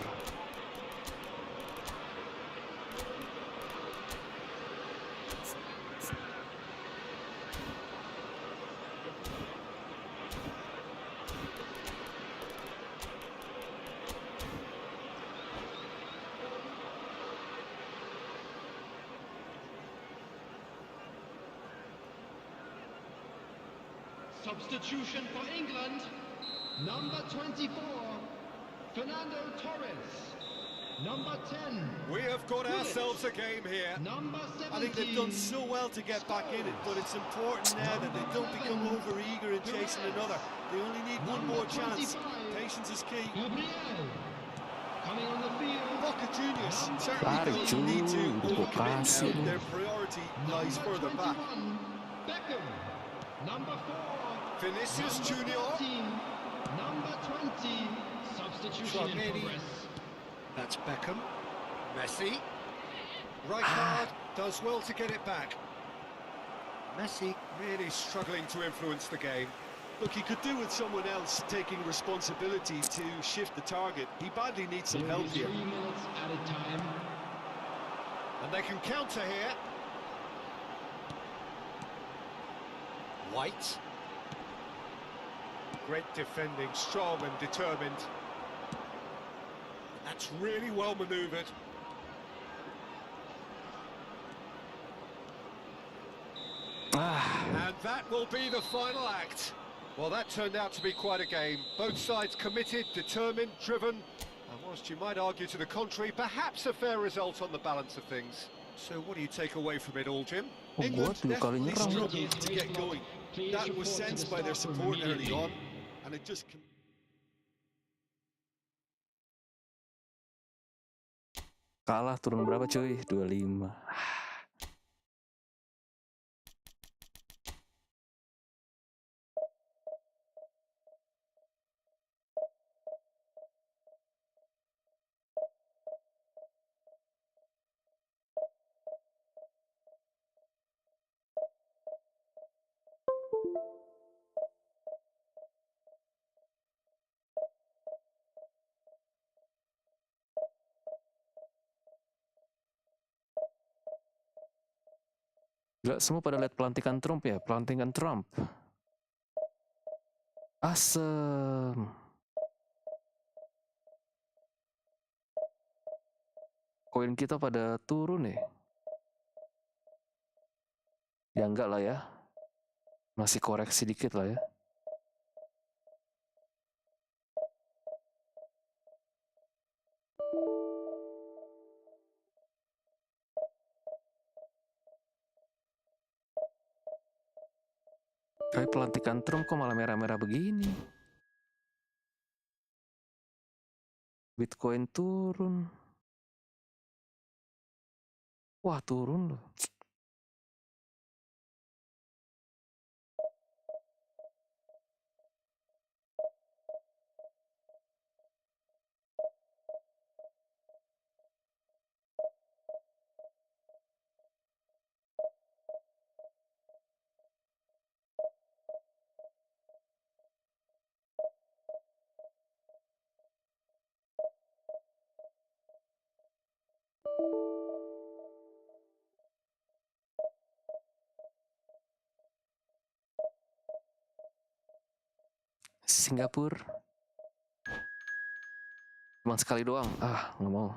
Substitution for England. Number 24, Fernando Torres. Number 10. We have got ourselves a game here. Number 17. I think they've done so well to get back in it, but it's important now that they don't become over-eager in chasing another. They only need one more chance. Patience is key. Gabriel. Coming on the field. Boca Juniors certainly Tarik, don't need to cuy. overcommit Kasih. now. Their priority lies further back. Beckham. Number 4. Vinicius Number Junior. 13. Number 20. Substitution in Chouameni. progress. That's Beckham. Messi. Rijkaard does well to get it back. Messi really struggling to influence the game. Look, he could do with someone else taking responsibility to shift the target. He badly needs some help here. 3 minutes at a time. And they can counter here. White. Great defending, strong and determined. That's really well manoeuvred. And that will be the final act. Well, that turned out to be quite a game. Both sides committed, determined, driven. And whilst you might argue to the contrary, perhaps a fair result on the balance of things. So what do you take away from it all, Jim? Oh, gua England 2 kali definitely nyerang. struggled to get going. That was sensed by their support early on, and it just... Kalah turun berapa cuy? 25. Gila, semua pada lihat pelantikan Trump ya, pelantikan Trump. Asem. Koin kita pada turun nih. Ya enggak lah ya. Masih koreksi dikit lah ya. Kayak pelantikan Trump kok malah merah-merah begini. Bitcoin turun. Wah, turun loh. Singapura. Cuma sekali doang. Ah, nggak mau.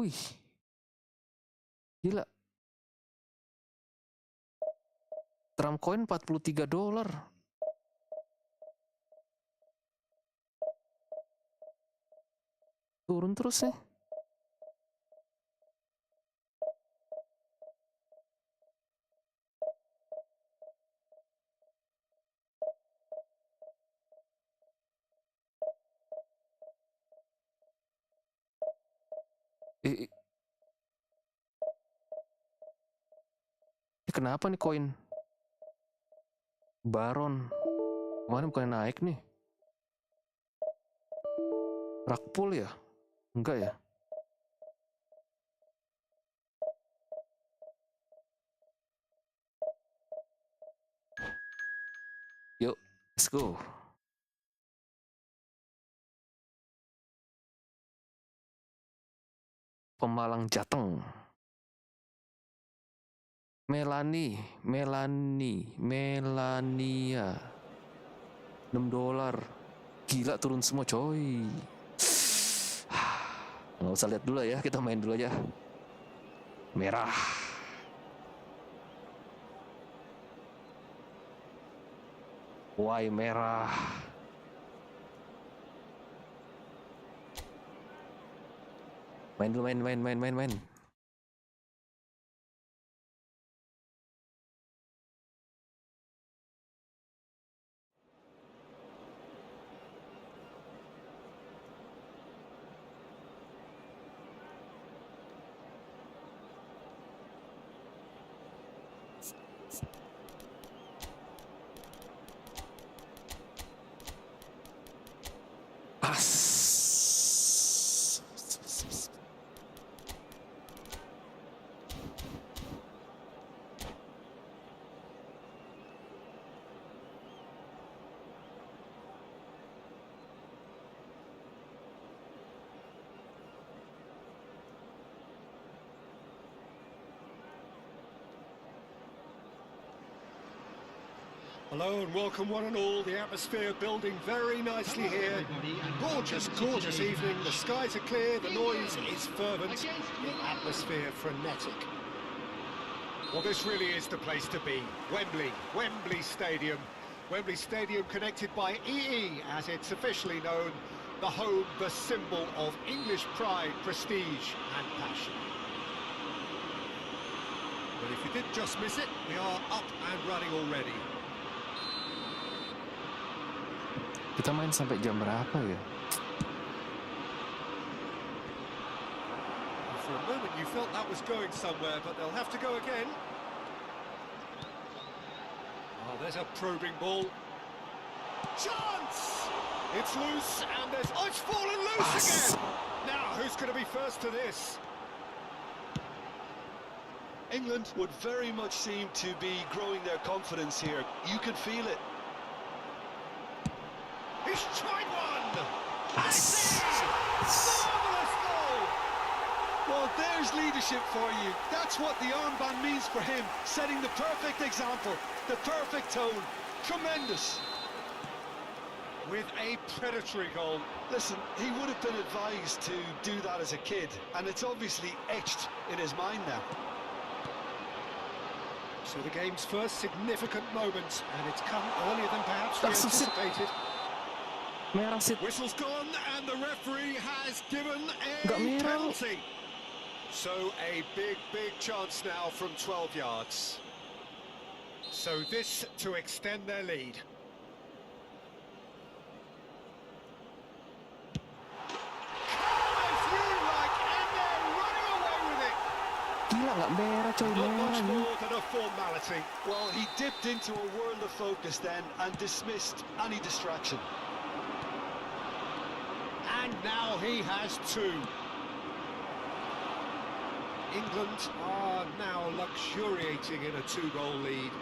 Wih. Gila. Trump coin $43. Turun terus nih. kenapa nih koin Baron? Kemarin bukan naik nih. Rakpul ya? Enggak ya? Yuk, let's go. Pemalang Jateng. Melania. $6. Gila, turun semua coy. Nggak usah lihat dulu ya, kita main dulu aja. Merah. Why merah? Main dulu, main. Hello and welcome one and all. The atmosphere building very nicely here. Gorgeous, gorgeous evening. The skies are clear, the noise is fervent, the atmosphere frenetic. Well, this really is the place to be. Wembley Stadium. Wembley Stadium connected by EE, as it's officially known. The home, the symbol of English pride, prestige and passion. But if you did just miss it, we are up and running already. Kita main sampai jam berapa ya? For a moment you felt that was going somewhere, but they'll have to go again. Oh, there's a probing ball. Chance! It's loose, and there's... Oh, it's fallen loose again! Now, who's going to be first to this? England would very much seem to be growing their confidence here. You could feel it. He's tried one! Marvellous goal! Well, there's leadership for you. That's what the armband means for him, setting the perfect example, the perfect tone. Tremendous. With a predatory goal. Listen, he would have been advised to do that as a kid, and it's obviously etched in his mind now. So the game's first significant moment, and it's come earlier than perhaps we anticipated. Whistle's gone, and the referee has given a penalty. So a big chance now from 12 yards. So this to extend their lead. Not much more than a formality. Well, he dipped into a world of focus then and dismissed any distraction. And now he has two. England are now luxuriating in a two-goal lead.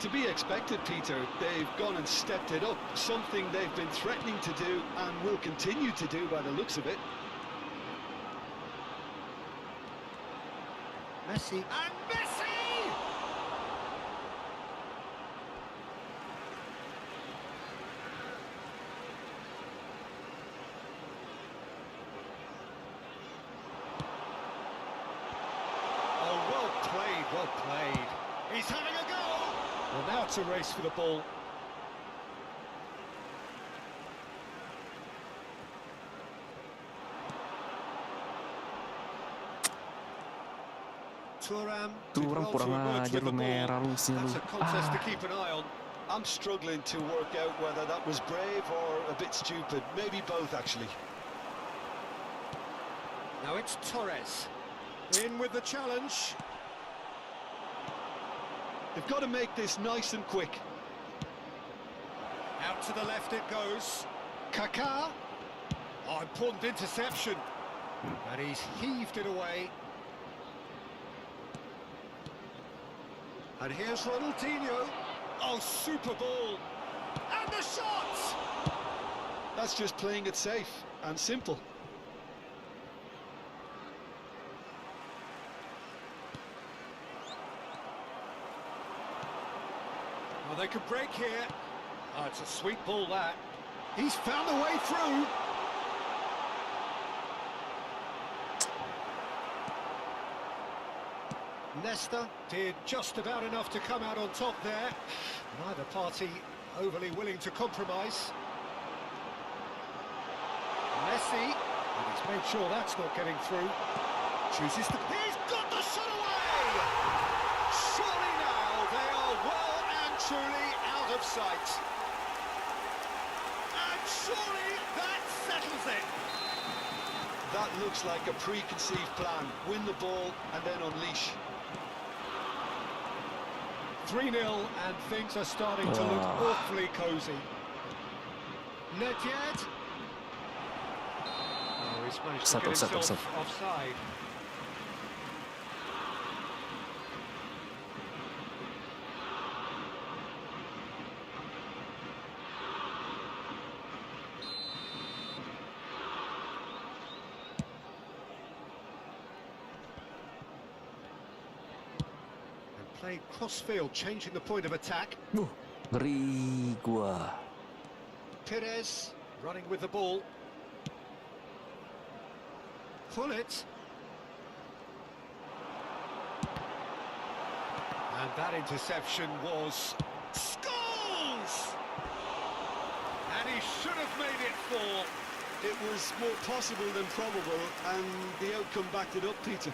To be expected, Peter. They've gone and stepped it up, something they've been threatening to do and will continue to do by the looks of it. Messi. And Messi! Oh, well played. He's having a go! Well, now it's a race for the ball. Turam kurang ajar lu, merah lu sih lu. That's a contest to keep an eye on. I'm struggling to work out whether that was brave or a bit stupid. Maybe both, actually. Now it's Torres. In with the challenge. They've got to make this nice and quick. Out to the left it goes. Kaká. Oh, important interception. And he's heaved it away. And here's Ronaldinho. Oh, super ball. And the shot! That's just playing it safe and simple. Oh, they could break here. Oh, it's a sweet ball, that. He's found a way through. Leicester did just about enough to come out on top there. Neither party overly willing to compromise. Messi, and he's made sure that's not getting through. Chooses to... He's got the shot away! Surely now they are well and truly out of sight. And surely that settles it. That looks like a preconceived plan. Win the ball and then unleash. 3-0 and things are starting to look awfully cosy. Nedved. Oh, he's managed to get himself offside. Played cross-field, changing the point of attack. Ngeri gua. Perez running with the ball. Pullet. And that interception was... Scores! And he should have made it 4. It was more possible than probable, and the outcome backed it up, Peter.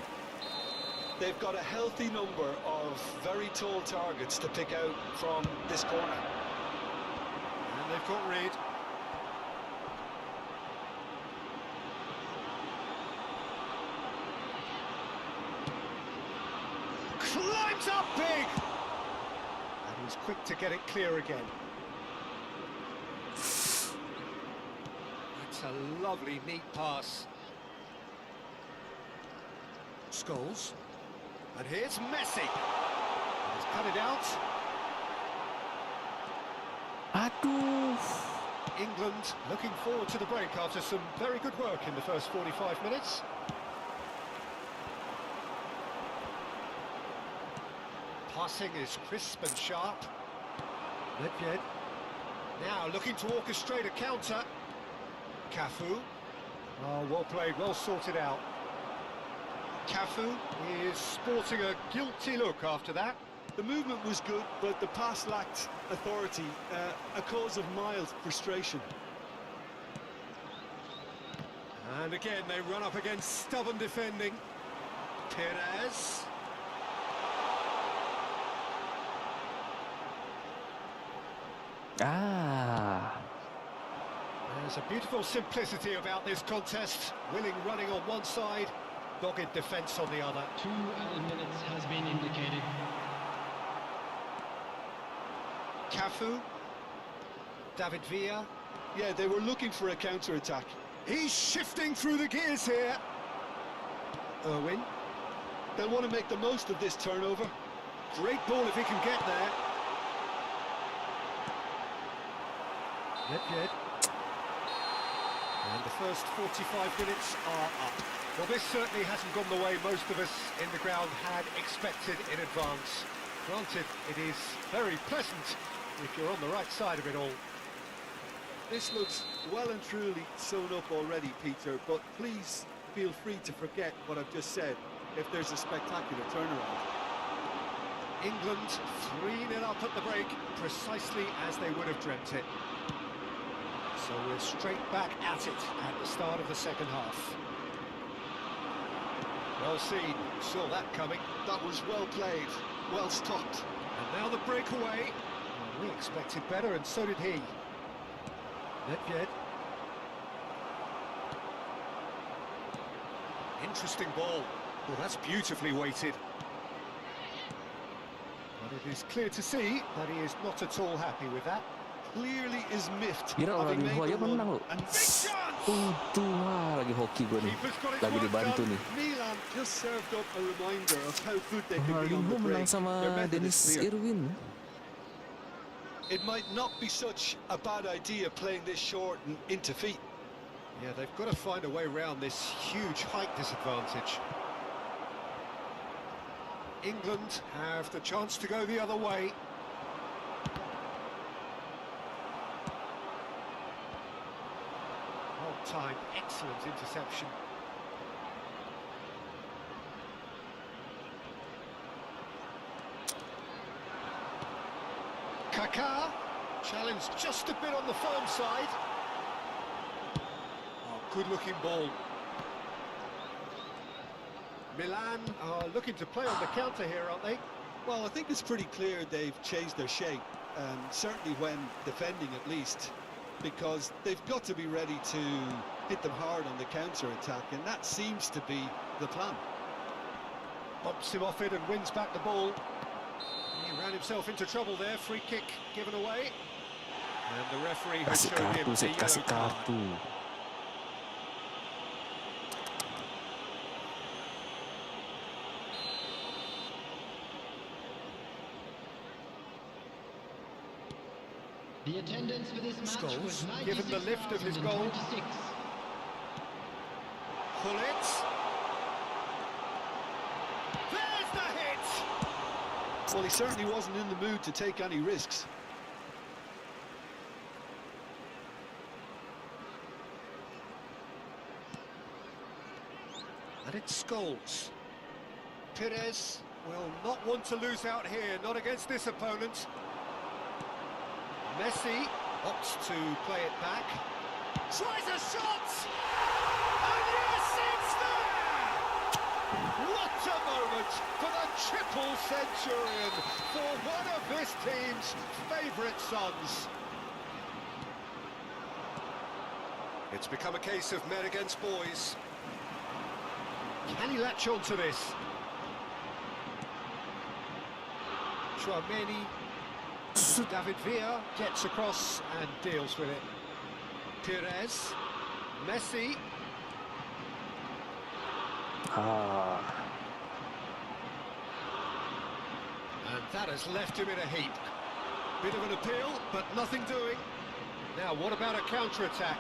They've got a healthy number of very tall targets to pick out from this corner. And they've got Reed. Climbs up big! And he's quick to get it clear again. That's a lovely, neat pass. Scholes. And here's Messi. He's cut it out. Aduh. England looking forward to the break after some very good work in the first 45 minutes. Passing is crisp and sharp. Nedved. Now looking to orchestrate a counter. Cafu. Oh, well played, well sorted out. Cafu is sporting a guilty look after that. The movement was good, but the pass lacked authority, a cause of mild frustration. And again, they run up against stubborn defending. Perez. There's a beautiful simplicity about this contest. Willing running on one side, dogged defence on the other. 2 added minutes has been indicated. Cafu. David Villa. Yeah, they were looking for a counter-attack. He's shifting through the gears here. Irwin. They'll want to make the most of this turnover. Great ball if he can get there. Nedved. And the first 45 minutes are up. Well, this certainly hasn't gone the way most of us in the ground had expected in advance. Granted, it is very pleasant if you're on the right side of it all. This looks well and truly sewn up already, Peter, but please feel free to forget what I've just said if there's a spectacular turnaround. England 3-0 up at the break, precisely as they would have dreamt it. So we're straight back at it at the start of the second half. Well seen, saw that coming. That was well played, well stopped. And now the breakaway. We expected better, and so did he. Nedved. Interesting ball. Well, that's beautifully weighted. But it is clear to see that he is not at all happy with that. Clearly is miffed. Kira having lagi made Hoya the run. menang lo. And big chance! Wah, lagi hoki gue nih. Keeper's got his Lagi work dibantu done. nih. Milan just served up a reminder of how good they can be on Ronaldinho the menang break. sama Their method Dennis is clear. Irwin. It might not be such a bad idea playing this short and into feet. Yeah, they've got to find a way around this huge height disadvantage. England have the chance to go the other way. Well timed, excellent interception. Kaká, challenged just a bit on the firm side. Oh, good-looking ball. Milan are looking to play on the counter here, aren't they? Well, I think it's pretty clear they've changed their shape, certainly when defending at least, because they've got to be ready to hit them hard on the counter-attack, and that seems to be the plan. Bumps him off it and wins back the ball. He ran himself into trouble there, free kick given away. And the referee has Kasih shown him kartu, a Seth, kasih yellow card. kartu. The attendance for this match was Scholes, given the lift of his goal. 96,026. Gullit. There's the hit! Well, he certainly wasn't in the mood to take any risks. And it's Scholes. Perez will not want to lose out here, not against this opponent. Messi opts to play it back. Tries a shot! And yes, it's there! What a moment for the triple centurion, for one of this team's favourite sons. It's become a case of men against boys. Can he latch on to this? Tchouaméni. David Villa gets across and deals with it. Perez. Messi. And that has left him in a heap. Bit of an appeal, but nothing doing. Now, what about a counter-attack?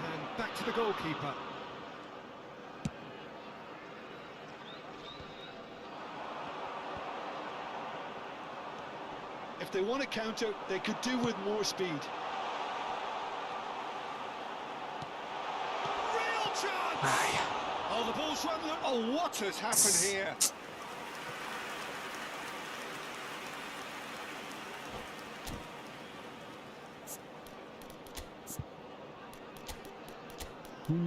And back to the goalkeeper. If they want to counter, they could do with more speed. Real chance! Oh, the ball's run. Oh, what has happened here?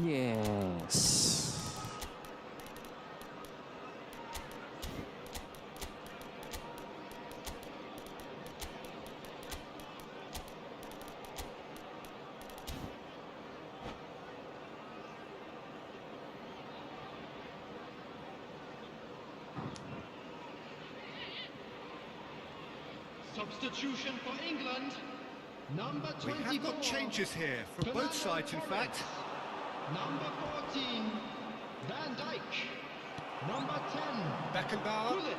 Yes. Substitution for England. Number We 24. have got changes here from both sides, in fact. Number 14, Van Dijk. Number 10, Beckenbauer. Gullit.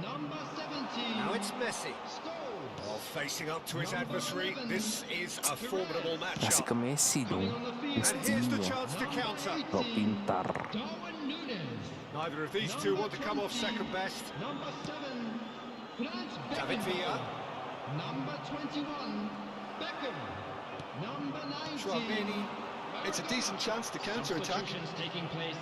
Number 17, Now it's Messi. Scholes. Oh, facing up to his adversary. This is a formidable Kasih matchup. ke Messi Coming dong. on the field, And here's the Mestinya. chance to counter. Kok pintar. Darwin Núñez. Neither of these two want to come off second best. Number 7, Franz David Beckenbauer. Villa. Number 21, Beckham. Number 19. Tchouaméni. It's a decent chance to counter-attack. Substitutions taking place.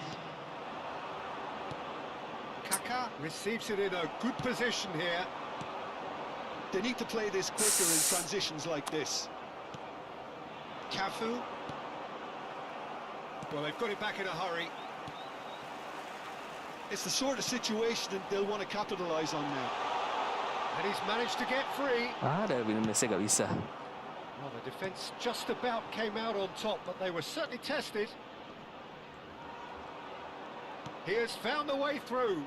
Kaká receives it in a good position here. They need to play this quicker in transitions like this. Cafu. Well, they've got it back in a hurry. It's the sort of situation that they'll want to capitalise on now. And he's managed to get free. Ada Indonesia gak bisa. Well, the defence just about came out on top, but they were certainly tested. He has found the way through.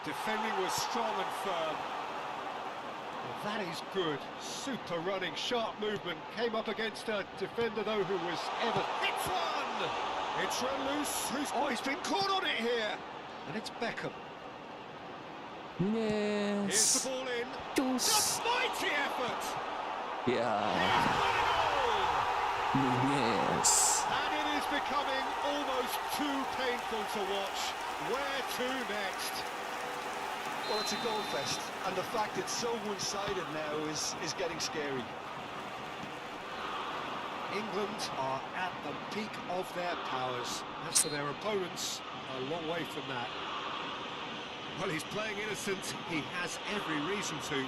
Defending was strong and firm. Well, that is good. Super running, sharp movement. Came up against a defender, though, who was ever... Hits one! It's run loose. Oh, he's been caught on it here. And it's Beckham. Here's Yes. the ball in. Cus. A mighty effort! Ya. Yes. And it is becoming almost too painful to watch. Where to next? Well, it's a goal fest, and the fact it's so one-sided now is getting scary. England are at the peak of their powers. As for their opponents, a long way from that. Well, he's playing innocent. He has every reason to.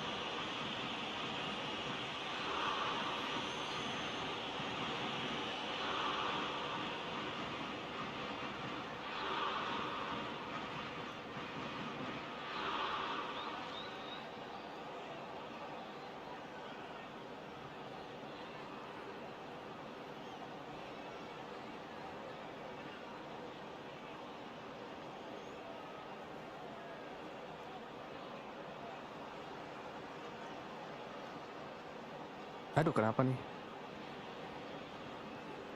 Aduh, kenapa nih?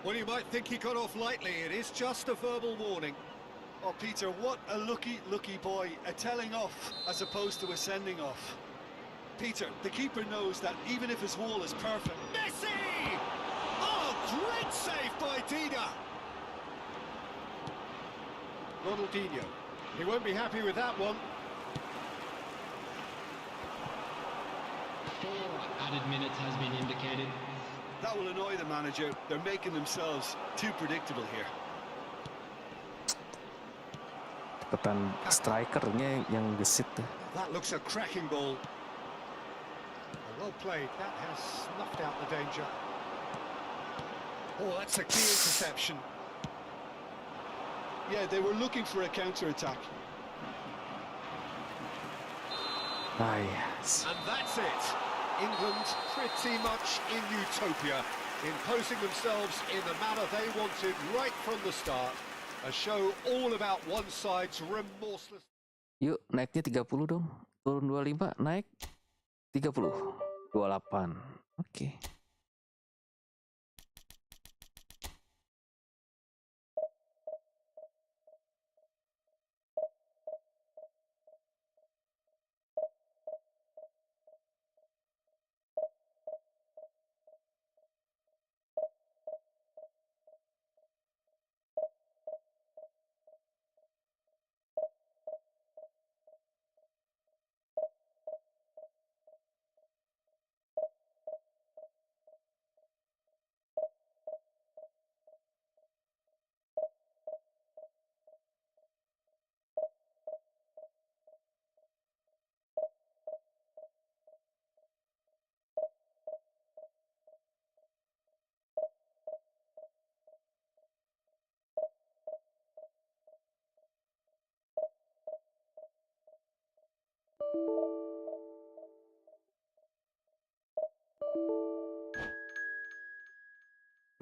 Well, you might think he got off lightly. It is just a verbal warning. Oh, Peter, what a lucky boy. A telling off as opposed to a sending off. Peter, the keeper knows that even if his wall is perfect... Messi! Oh, great save by Dida. Ronaldinho. He won't be happy with that one. 4 added minutes has been indicated. That will annoy the manager. They're making themselves too predictable here. Ketan strikernya yang gesit tuh. That looks a cracking ball. Well played. That has snuffed out the danger. Oh, that's a key interception. Yeah, they were looking for a counter-attack. Ah, yes. And that's it. England pretty much in utopia, imposing themselves in the manner they wanted right from the start. A show all about one side's remorseless... Yuk, naiknya 30 dong. Turun 25, naik 30. 28. Oke.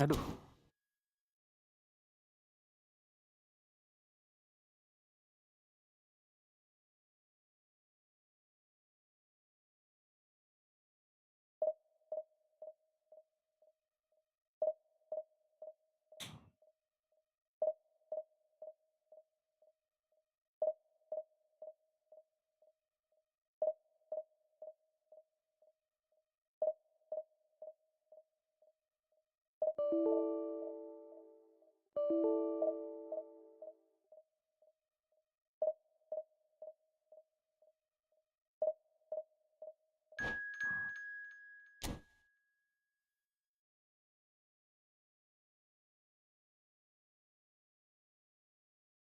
Aduh.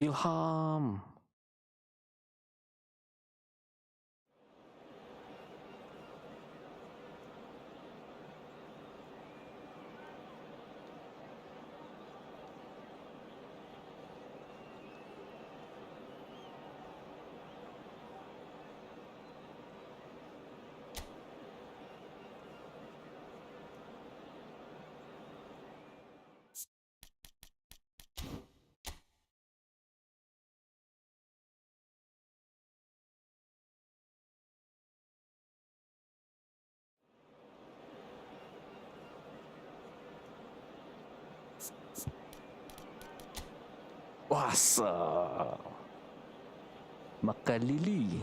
Ilham. Wasa. Makalili.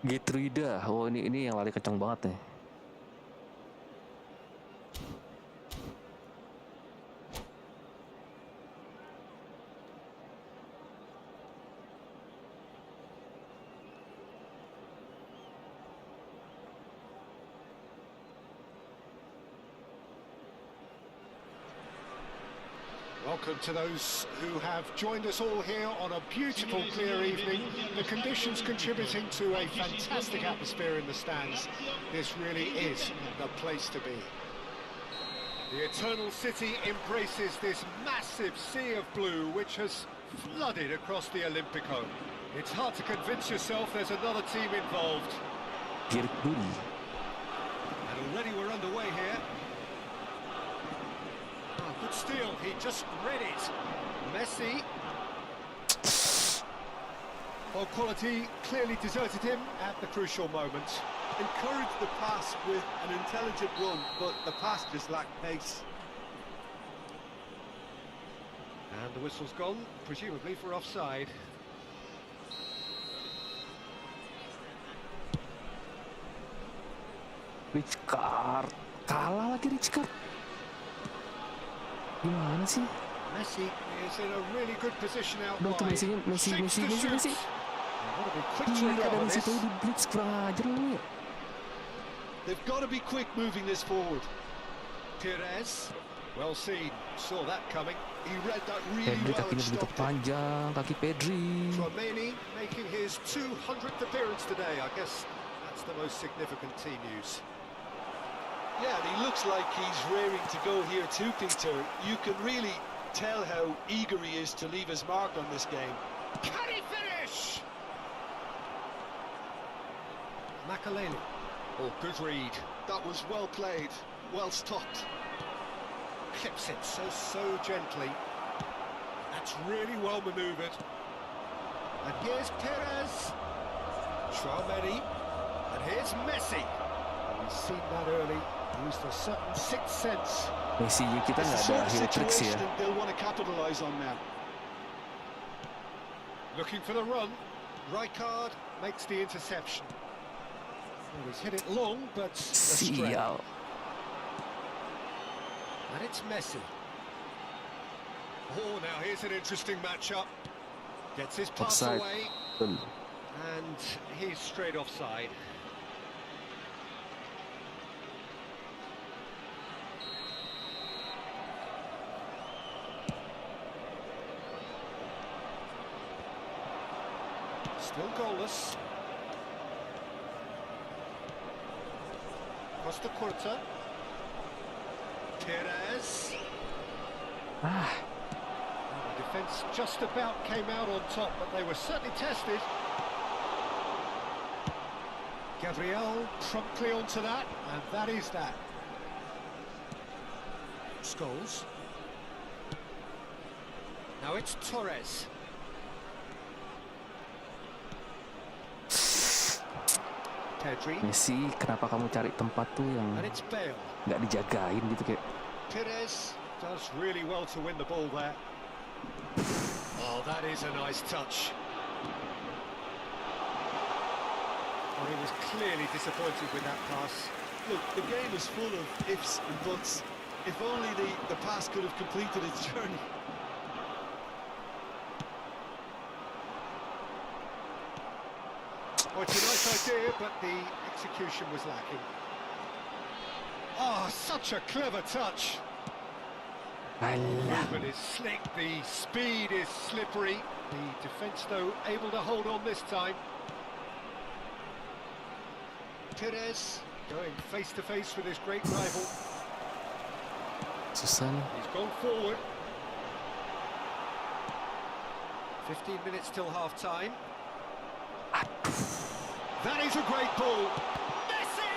Getruida. Oh ini yang lari kencang banget nih. Welcome to those who have joined us all here on a beautiful, clear evening. The conditions contributing to a fantastic atmosphere in the stands. This really is the place to be. The Eternal City embraces this massive sea of blue which has flooded across the Olympico. It's hard to convince yourself there's another team involved. And already we're underway here. Oh, good steal, he just read it. Messi. Well, quality clearly deserted him at the crucial moment. Encouraged the pass with an intelligent run, but the pass just lacked pace. And the whistle's gone, presumably for offside. Richard. Kalah lagi Richard. Gimana sih? Messi is in a really good position out Udah tuh wide. Messi. What a quick to Gila recover dari this. situ di blitz kurang ajar lu ya. They've got to be quick moving this forward. Perez, well seen, saw that coming. He read that really Pedri well and kakinya begitu stopped it. panjang, kaki Pedri. Tchouaméni making his 200th appearance today. I guess that's the most significant team news. Yeah, and he looks like he's raring to go here too, Peter. You can really tell how eager he is to leave his mark on this game. Can he finish? Makaleli. Oh, good read. That was well played, well stopped. Clips it so gently. That's really well manoeuvred. And here's Perez. Tchouaméni. And here's Messi. We've seen that early. Used a certain sixth sense. Messi kita It's nggak the ada sort of heel tricks ya. situation that they'll want to capitalise on now. Looking for the run. Rijkaard makes the interception. Well, he's hit it long, but astray. Sial. And it's Messi. Oh, now here's an interesting matchup. Gets his pass Offside. away, Betul. and he's straight offside. Still goalless. Costa Curta. Perez. Ah, The defence just about came out on top, but they were certainly tested. Gabriel promptly onto that, and that is that. Scholes. Now it's Torres. Pedri. Messi, kenapa kamu cari tempat tuh yang And it's Bale. nggak dijagain gitu kayak? Perez does really well to win the ball there. Oh, that is a nice touch. Well, he was clearly disappointed with that pass. Look, the game is full of ifs and buts. If only the pass could have completed its journey. Oh, it's a nice idea, but the execution was lacking. Oh, such a clever touch. Alah. Movement is slick, the speed is slippery. The defence, though, able to hold on this time. Perez going face-to-face with his great rival. Susah nih. He's gone forward. 15 minutes till half-time. That is a great ball. Messi!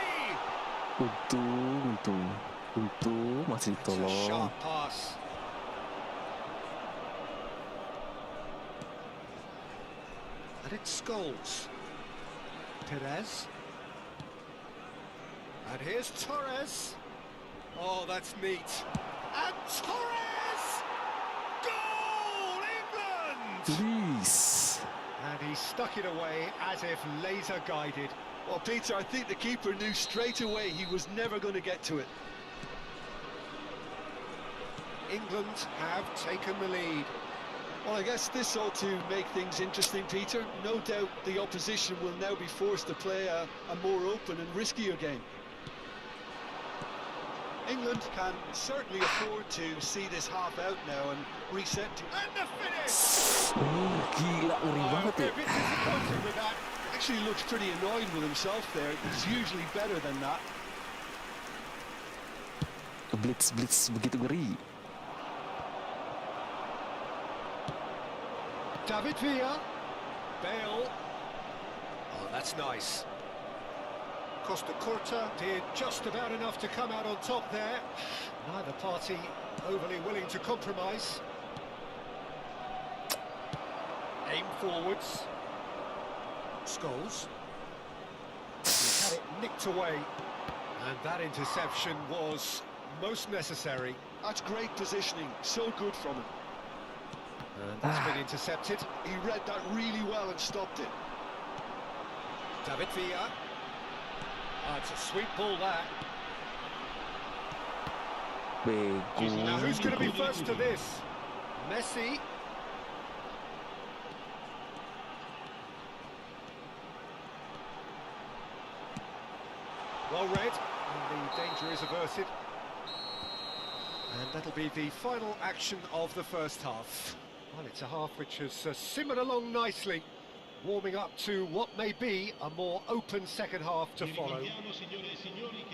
Untung masih It's a ditolong. sharp pass. And it's Scholes. Perez. And here's Torres. Oh, that's neat. And Torres! Goal! Please. And he stuck it away as if laser guided. Well, Peter, I think the keeper knew straight away he was never going to get to it. England have taken the lead. Well, I guess this ought to make things interesting, Peter. No doubt the opposition will now be forced to play a more open and riskier game. England can certainly afford to see this half out now and reset to... And the finish! Gila, ngeri banget We're ya. a bit disappointed with that. Actually looks pretty annoyed with himself there. He's usually better than that. Blitz begitu ngeri. David Villa. Bale. Oh, that's nice. Costa Curta did just about enough to come out on top there. Neither party overly willing to compromise. Aim forwards. Scholes. He had it nicked away. And that interception was most necessary. That's great positioning. So good from him. And that's been intercepted. He read that really well and stopped it. David Villa. Oh, it's a sweet ball that. Now who's going to be first to this? Messi. Well read, and the danger is averted. And that'll be the final action of the first half. Well, it's a half which has simmered along nicely, warming up to what may be a more open second half to follow.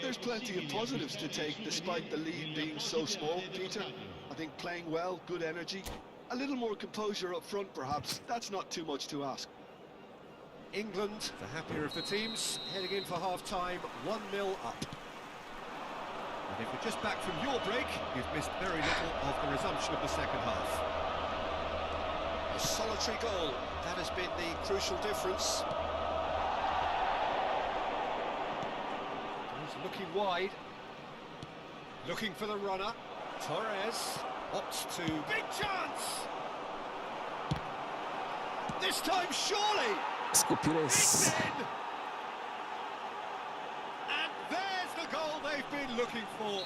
There's plenty of positives to take despite the lead being so small, Peter. I think playing well, good energy, a little more composure up front perhaps. That's not too much to ask. England, the happier of the teams, heading in for half-time, 1-0 up. And if you're just back from your break, you've missed very little of the resumption of the second half. A solitary goal, that has been the crucial difference. He's looking wide, looking for the runner. Torres opts to... Big chance! This time, surely! Scopulous. It's in! And there's the goal they've been looking for.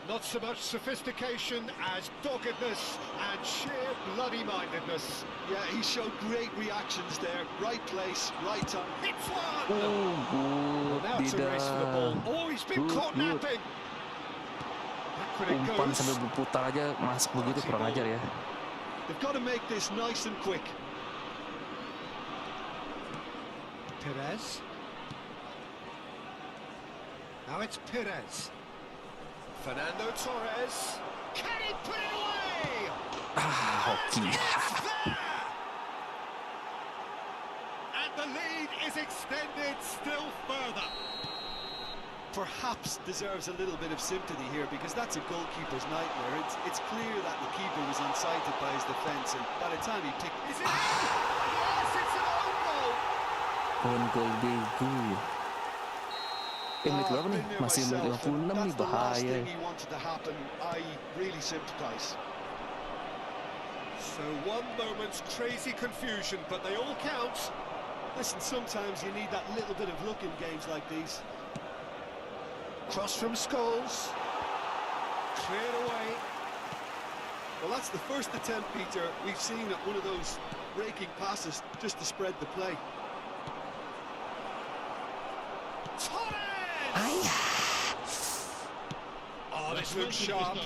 Not so much sophistication as doggedness and sheer bloody-mindedness. Yeah, he showed great reactions there. Right place, right time. Hits one! Oh, Well, now it's a race for the ball. Oh, he's been caught napping. Back when it Umpan goes. sambil berputar aja masuk begitu, kurang ajar ya. They've got to make this nice and quick. Perez. Now it's Perez. Fernando Torres. Can he put it away? Hoki. It's there! And the lead is extended still further. Perhaps deserves a little bit of sympathy here because that's a goalkeeper's nightmare. It's clear that the keeper was incited by his defence, and by the time he picked... Is it? Yes, it's an own goal. On goal bego. Menit berapa nih? Masih menit 56 nih, That's the last bahaya. thing he wanted to happen. I really sympathise. So one moment's crazy confusion, but they all count. Listen, sometimes you need that little bit of luck in games like these. Cross from Scholes. Cleared away. Well, that's the first attempt, Peter, we've seen at one of those raking passes just to spread the play. Torres! Oh, this looks sharp.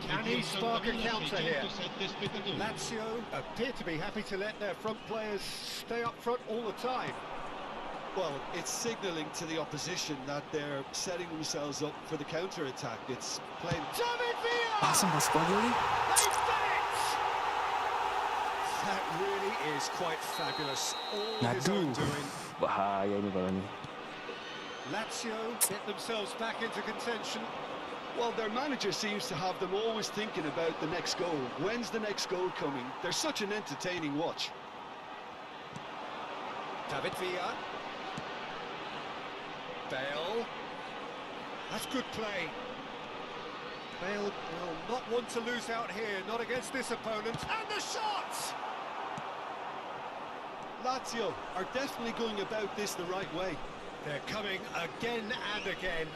Can he spark a counter here? Lazio appear to be happy to let their front players stay up front all the time. Well, it's signalling to the opposition that they're setting themselves up for the counter-attack. It's playing... David Villa! Langsung masuk lagi nih. They've done it! That really is quite fabulous. All his own Aduh, doing. bahaya ini kalau nih. Lazio get themselves back into contention. Well, their manager seems to have them always thinking about the next goal. When's the next goal coming? They're such an entertaining watch. David Villa. Bale. That's good play. Bale will not want to lose out here, not against this opponent. And the shot! Lazio are definitely going about this the right way. They're coming again and again.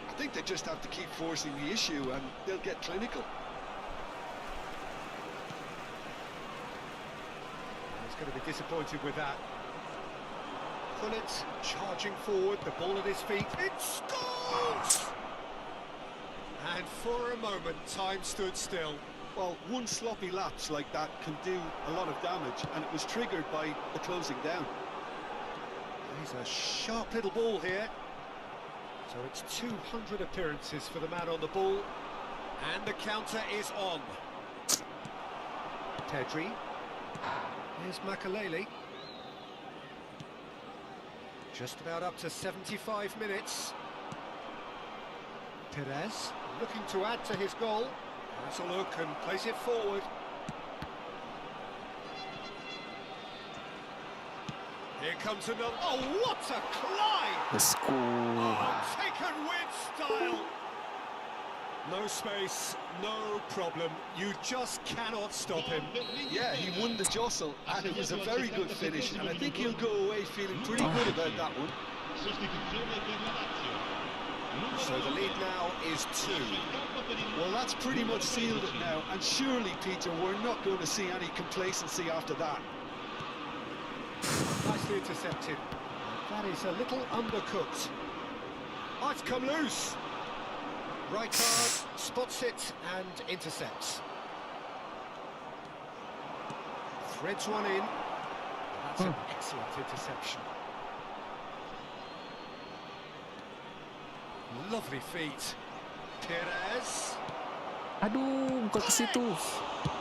I think they just have to keep forcing the issue and they'll get clinical. He's going to be disappointed with that. Pullet charging forward, the ball at his feet. It scores! And for a moment, time stood still. Well, one sloppy lapse like that can do a lot of damage, and it was triggered by the closing down. He's a sharp little ball here. So it's 200 appearances for the man on the ball. And the counter is on. Pedri. Here's Makalele. Just about up to 75 minutes. Perez looking to add to his goal. Has a look and plays it forward. Here comes another. Oh, what a climb! Let's go. Oh, taken with style. No space, no problem. You just cannot stop him. Yeah, he won the jostle, and it was a very good finish, and I think he'll go away feeling pretty good about that one. So the lead now is 2. Well, that's pretty much sealed it now, and surely, Peter, we're not going to see any complacency after that. Nicely intercepted. That is a little undercooked. Oh, it's come loose. Right card, spots it and intercepts. Threads one in. That's an excellent interception. Lovely feet. Perez. Aduh, bukan ke situ.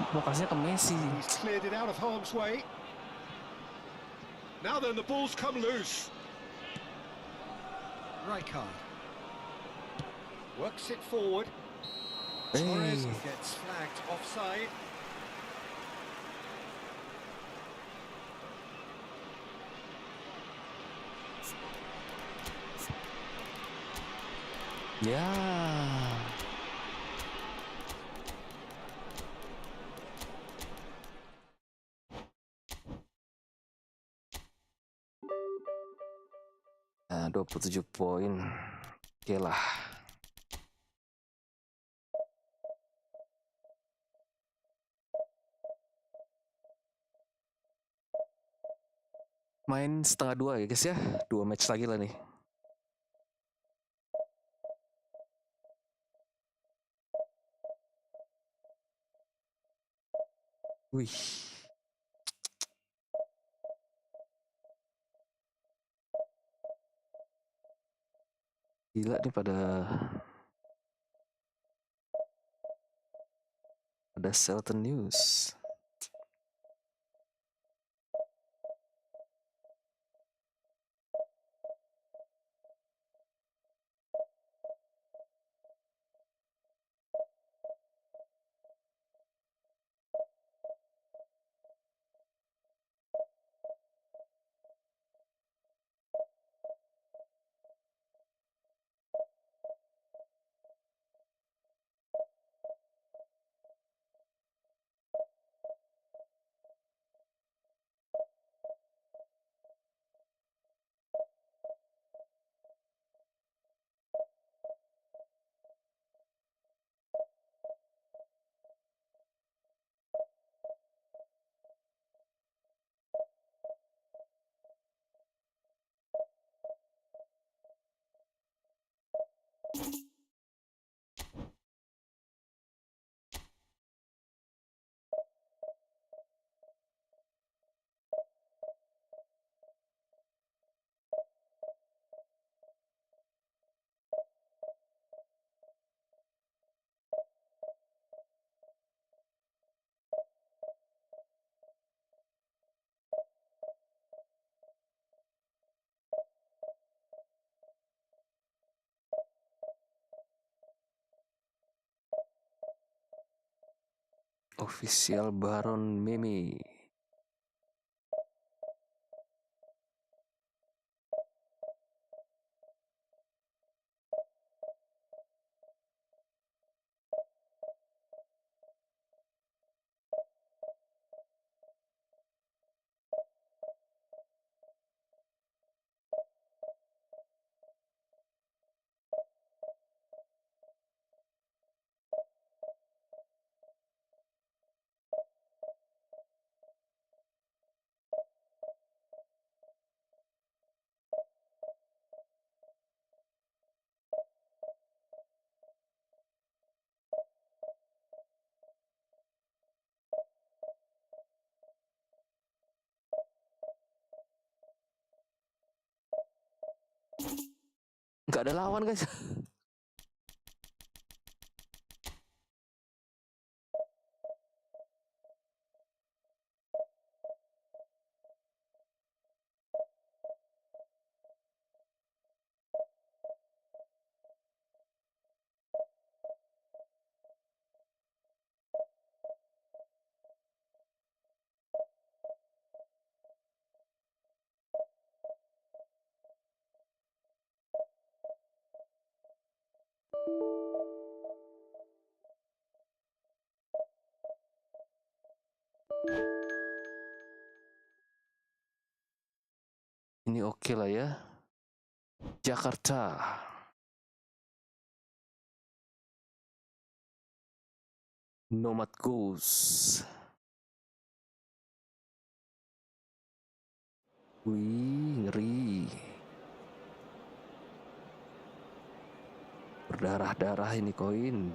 Mau kasihnya ke Messi. He's cleared it out of harm's way. Now then, the ball's come loose. Rijkaard works it forward. Torres gets flagged offside. Ya. Nah, 27 poin. Oke lah. Main setengah 2 ya guys ya. 2 match lagi lah nih. Wih. Gila nih pada Selton News. Official Baron Mimi. Gak ada lawan guys. Ini oke lah ya. Jakarta. Nomad Goose. Wih, ngeri. Berdarah-darah ini koin.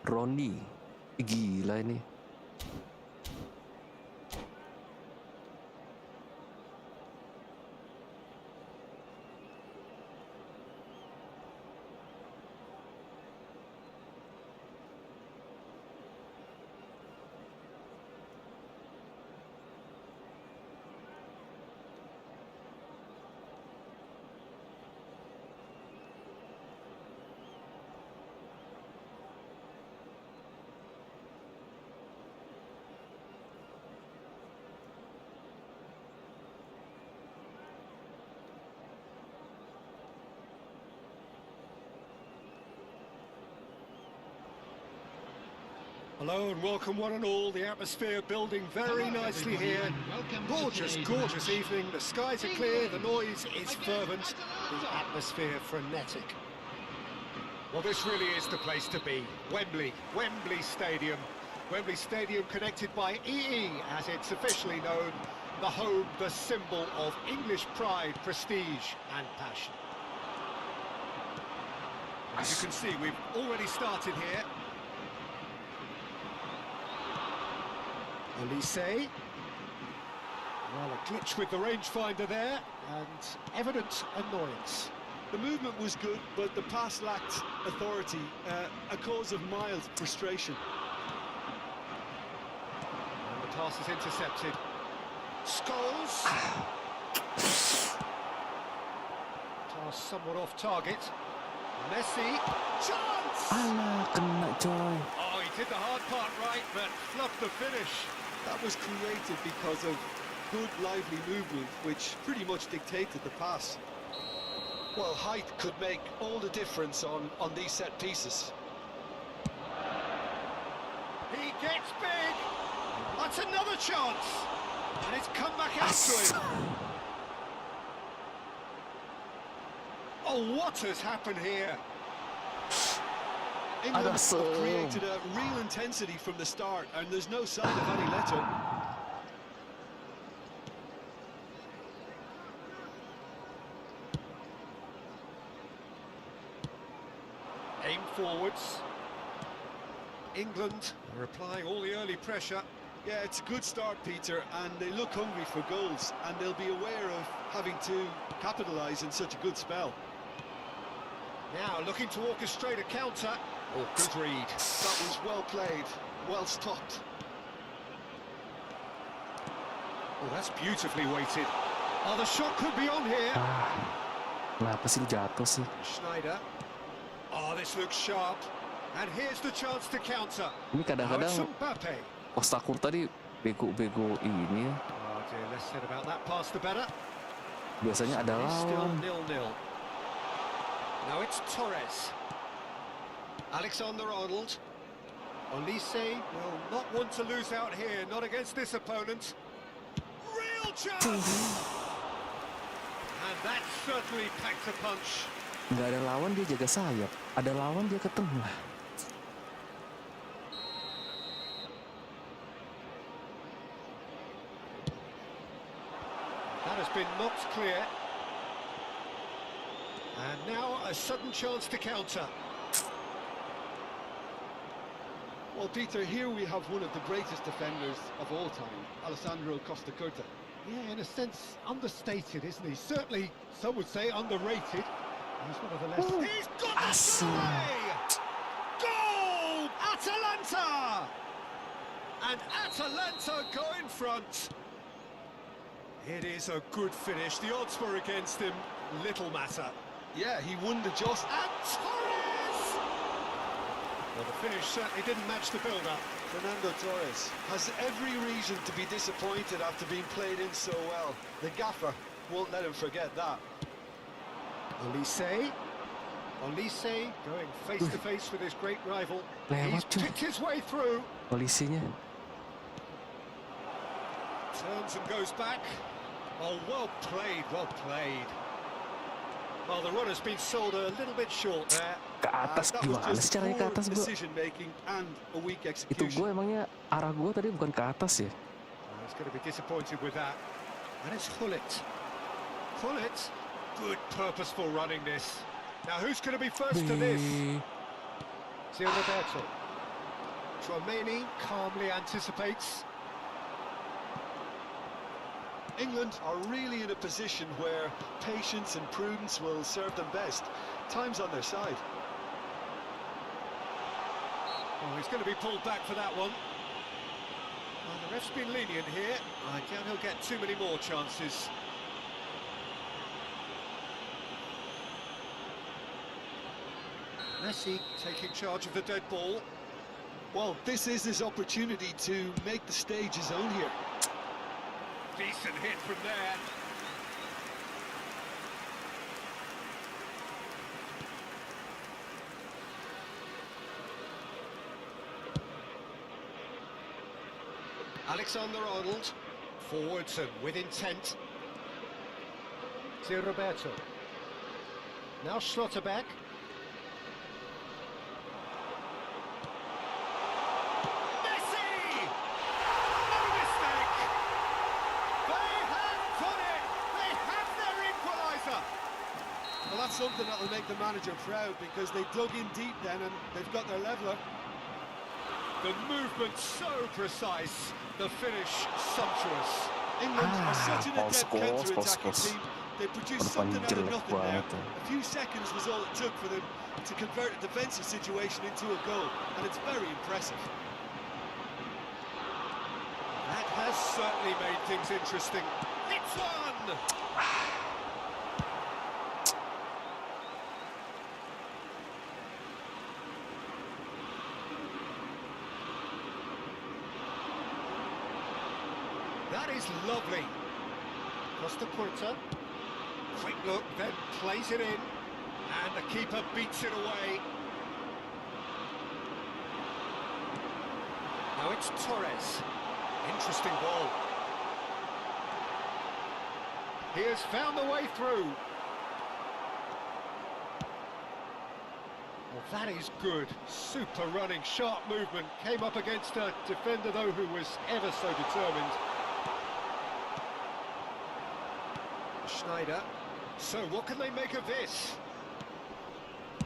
Roni, gila ini. Hello and welcome one and all. The atmosphere building very nicely here. Gorgeous, gorgeous evening. The skies are clear, the noise is fervent, the atmosphere frenetic. Well, this really is the place to be. Wembley Stadium. Wembley Stadium connected by EE, as it's officially known. The home, the symbol of English pride, prestige and passion. As you can see, we've already started here. Elise. Well, a glitch with the rangefinder there, and evident annoyance. The movement was good, but the pass lacked authority, a cause of mild frustration. And the pass is intercepted. Scholes. Pass somewhat off target. Messi. Chance! Alah, kena coy. Oh, he did the hard part right, but fluffed the finish. That was created because of good, lively movement, which pretty much dictated the pass. Well, height could make all the difference on these set pieces. He gets big. That's another chance. And it's come back out to him. Oh, what has happened here? England have created a real intensity from the start, and there's no sign of any let-up. Aim forwards. England are applying all the early pressure. Yeah, it's a good start, Peter, and they look hungry for goals, and they'll be aware of having to capitalise in such a good spell. Now looking to orchestrate a counter. Oh, good read. That was well played, well stopped. Oh, that's beautifully weighted. Oh, the shot could be on here. Kenapa sih jatuh sih? Schneider. Oh, this looks sharp. And here's the chance to counter. Ini Now it's kadang-kadang Mbappe. Ostakur tadi bego-bego ini ya. Oh dear, less said about that pass the better. Biasanya ada It's still lawan. 0-0. Now it's Torres. Alexander-Arnold. Olise will not want to lose out here, not against this opponent. Real chance! And that certainly packed a punch. Nggak ada lawan dia jaga sayap. Ada lawan dia ke tengah. been knocked clear. And now a sudden chance to counter. Well, Peter, here we have one of the greatest defenders of all time, Alessandro Costa Curta. Yeah, in a sense, understated, isn't he? Certainly, some would say underrated. He's one of the less... He's got the Awesome. goal! Atalanta! And Atalanta go in front. It is a good finish. The odds were against him. Little matter. Yeah, he won the just. And Torres! Well, the finish certainly didn't match the build-up. Fernando Torres has every reason to be disappointed after being played in so well. The gaffer won't let him forget that. Olise going face-to-face with his great rival. Lewat, He's cuy. picked his way through. Polisinya. Turns and goes back. Oh, well played, well played. Well, the run has been sold a little bit short there. Ke atas That was gimana sih just caranya ke poor atas gua? decision making and a weak Itu execution. gue emangnya arah gue tadi bukan ke atas ya? Well, he's going to be disappointed with that. And it's Hullet. Hullet, good purposeful running this. Now, who's going to be first to this? Zio Roberto. Tchouaméni calmly anticipates. England are really in a position where patience and prudence will serve them best. Time's on their side. Oh, he's going to be pulled back for that one. Well, the ref's been lenient here. I doubt he'll get too many more chances. Messi taking charge of the dead ball. Well, this is his opportunity to make the stage his own here. Decent hit from there. Alexander-Arnold, forwards and with intent. Zio Roberto. Now Schlotterbeck. Messi! No mistake! They have done it! They have their equaliser! Well, that's something that'll make the manager proud because they dug in deep then and they've got their leveller. The movement so precise, the finish sumptuous. England are such an adept Poskos. counter-attacking team. They produced something out of jelek nothing there. banget. A few seconds was all it took for them to convert a defensive situation into a goal, and it's very impressive. That has certainly made things interesting. It's one! That is lovely. Costa Curta. Quick look, then plays it in. And the keeper beats it away. Now it's Torres. Interesting ball. He has found the way through. Well, that is good. Super running, sharp movement. Came up against a defender, though, who was ever so determined. Schneider. So, what can they make of this?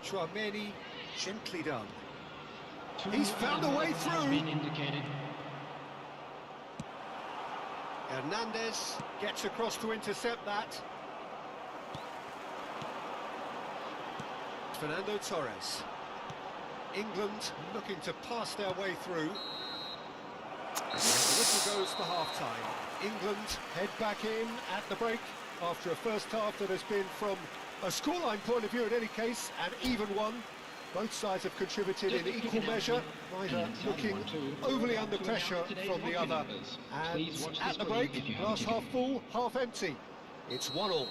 Tchouaméni, gently done. He's found a way Has through. been indicated. Hernandez gets across to intercept that. Fernando Torres. England looking to pass their way through. And the whistle goes for half-time. England head back in at the break after a first half that has been, from a scoreline point of view in any case, an even one. Both sides have contributed in equal measure, neither looking overly under pressure from the other. And at the break, glass half full, half empty. It's 1-1.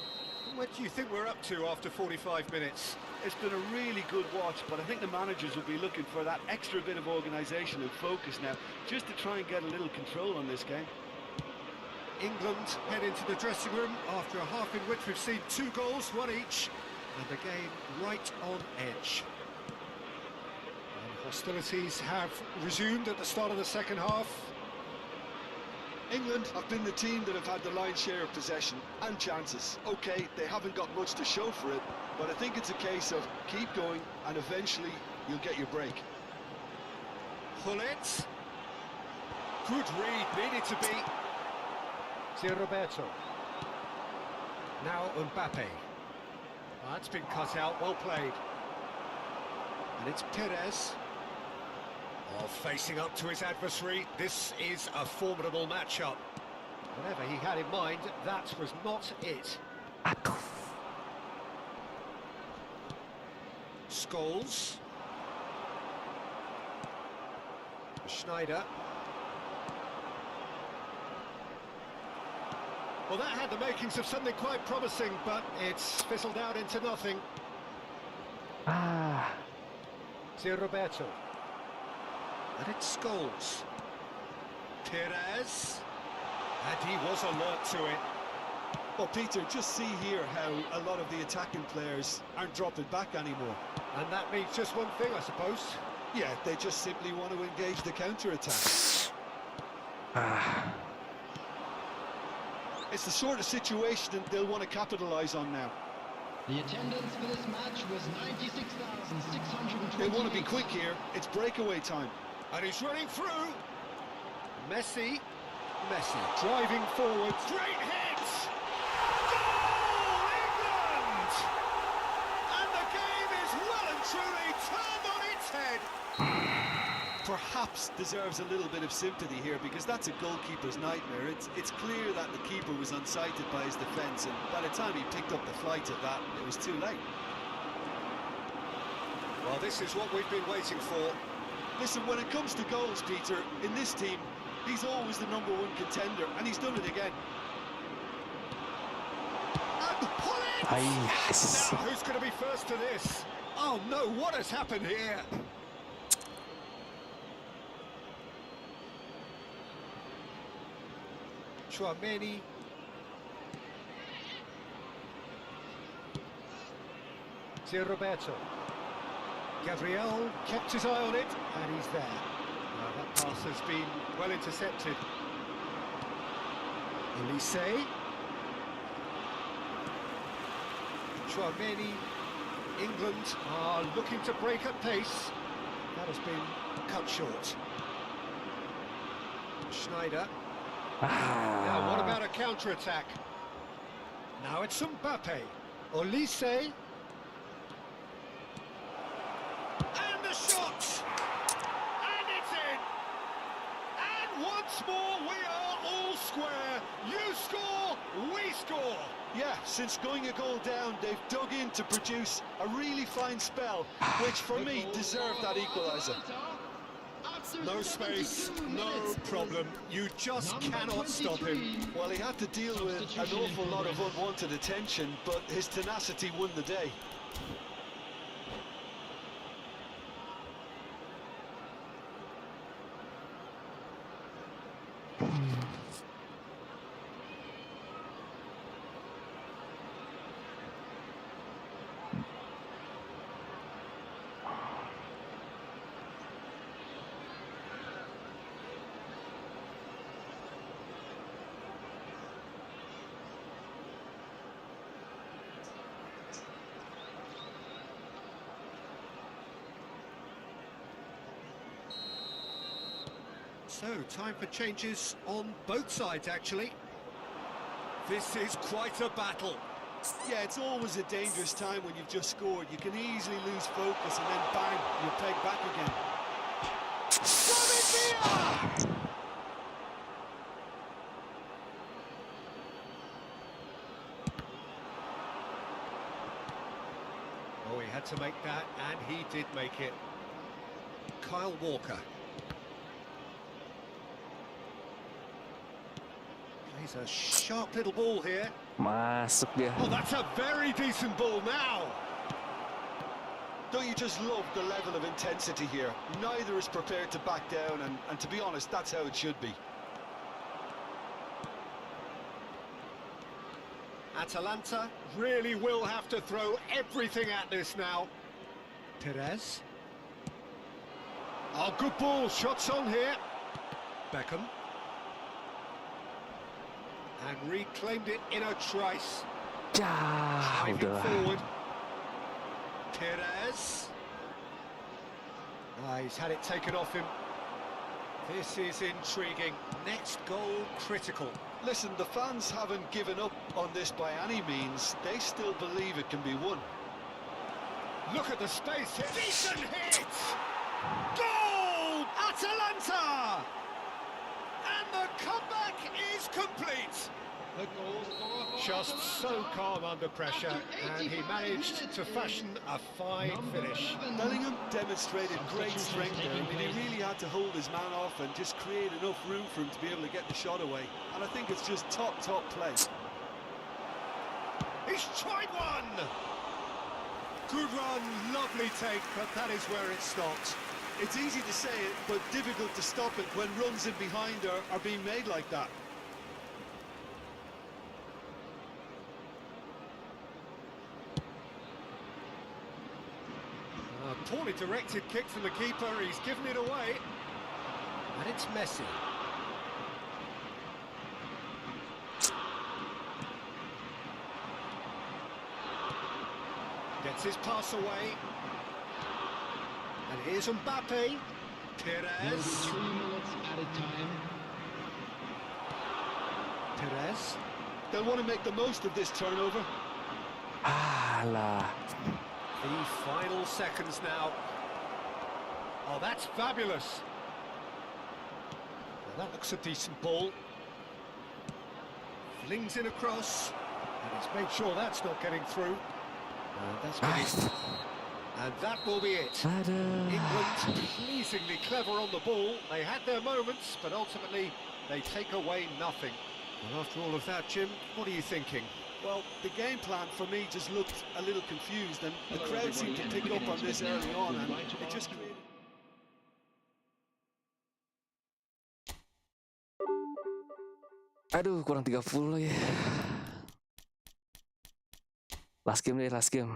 What do you think we're up to after 45 minutes? It's been a really good watch, but I think the managers will be looking for that extra bit of organisation and focus now, just to try and get a little control on this game. England head into the dressing room after a half in which we've seen 2 goals, 1 each, and the game right on edge. And hostilities have resumed at the start of the second half. England have been the team that have had the lion's share of possession and chances. Okay, they haven't got much to show for it, but I think it's a case of keep going and eventually you'll get your break. Pullet. Good read, needed to be. See Roberto. Now Mbappe. That's been cut out, well played. And it's Perez. Oh, facing up to his adversary. This is a formidable matchup. Whatever he had in mind, that was not it. Scholes. Schneider. Well, that had the makings of something quite promising, but it's fizzled out into nothing. See Roberto. And it's Scholes. Perez. And he was alert to it. Well, Peter, just see here how a lot of the attacking players aren't dropping back anymore. And that means just one thing, I suppose. Yeah, they just simply want to engage the counter-attack. It's the sort of situation that they'll want to capitalise on now. The attendance for this match was 96,620. They want to be quick here. It's breakaway time. And he's running through. Messi. Driving forward. Great hit! Goal, England! And the game is well and truly turned on its head. Perhaps deserves a little bit of sympathy here because that's a goalkeeper's nightmare. It's clear that the keeper was unsighted by his defence, and by the time he picked up the flight of that, it was too late. Well, this is what we've been waiting for. Listen, when it comes to goals, Peter, in this team, he's always the #1 contender, and he's done it again. And pull it! Now, who's going to be first to this? Oh no, what has happened here? Chouameni. See Roberto. Gabriel kept his eye on it, and he's there. Now that pass has been well intercepted. Elise. Chouameni. England are looking to break at pace. That has been cut short. Schneider. Now, what about a counter-attack? Now it's Mbappe. Olise. And the shot! And it's in! And once more, we are all square. You score, we score. Yeah, since going a goal down, they've dug in to produce a really fine spell, which for me deserved that equaliser. No space, no problem. You just cannot stop him. Well, he had to deal with an awful lot of unwanted attention, but his tenacity won the day. So, time for changes on both sides, actually. This is quite a battle. Yeah, it's always a dangerous time when you've just scored. You can easily lose focus and then bang, you're pegged back again. Oh, he had to make that, and he did make it. Kyle Walker. Plays a sharp little ball here. Masuk dia. Oh, that's a very decent ball now. Don't you just love the level of intensity here? Neither is prepared to back down, and to be honest, that's how it should be. Atalanta really will have to throw everything at this now. Perez. Oh, good ball. Shots on here. Beckham. And reclaimed it in a trice. Jauh Driving udah. forward. Perez. He's had it taken off him. This is intriguing. Next goal critical. Listen, the fans haven't given up on this by any means. They still believe it can be won. Look at the space here. Decent hit! Goal! Atalanta! And the comeback is complete. The goal scorer for Just so Atalanta. calm under pressure, and he managed to fashion a fine finish. Bellingham demonstrated great strength there. I mean, he really had to hold his man off and just create enough room for him to be able to get the shot away. And I think it's just top play. He's tried one! Good run, lovely take, but that is where it stopped. It's easy to say it, but difficult to stop it when runs in behind are being made like that. A poorly directed kick from the keeper, he's given it away. And it's Messi. Gets his pass away. And here's Mbappe. There will be Perez. 3 minutes added time. Perez. They'll want to make the most of this turnover. Alah. The final seconds now. Oh, that's fabulous. Well, that looks a decent ball. Flings in across. And he's made sure that's not getting through. That's Nice. And that will be it. Aduh. England pleasingly clever on the ball. They had their moments, but ultimately they take away nothing. And after all of that, Jim, what are you thinking? Well, the game plan for me just looked a little confused, and the crowd seemed to pick up on this early on, and it just created... Aduh, kurang 30 lagi. Last game deh, last game.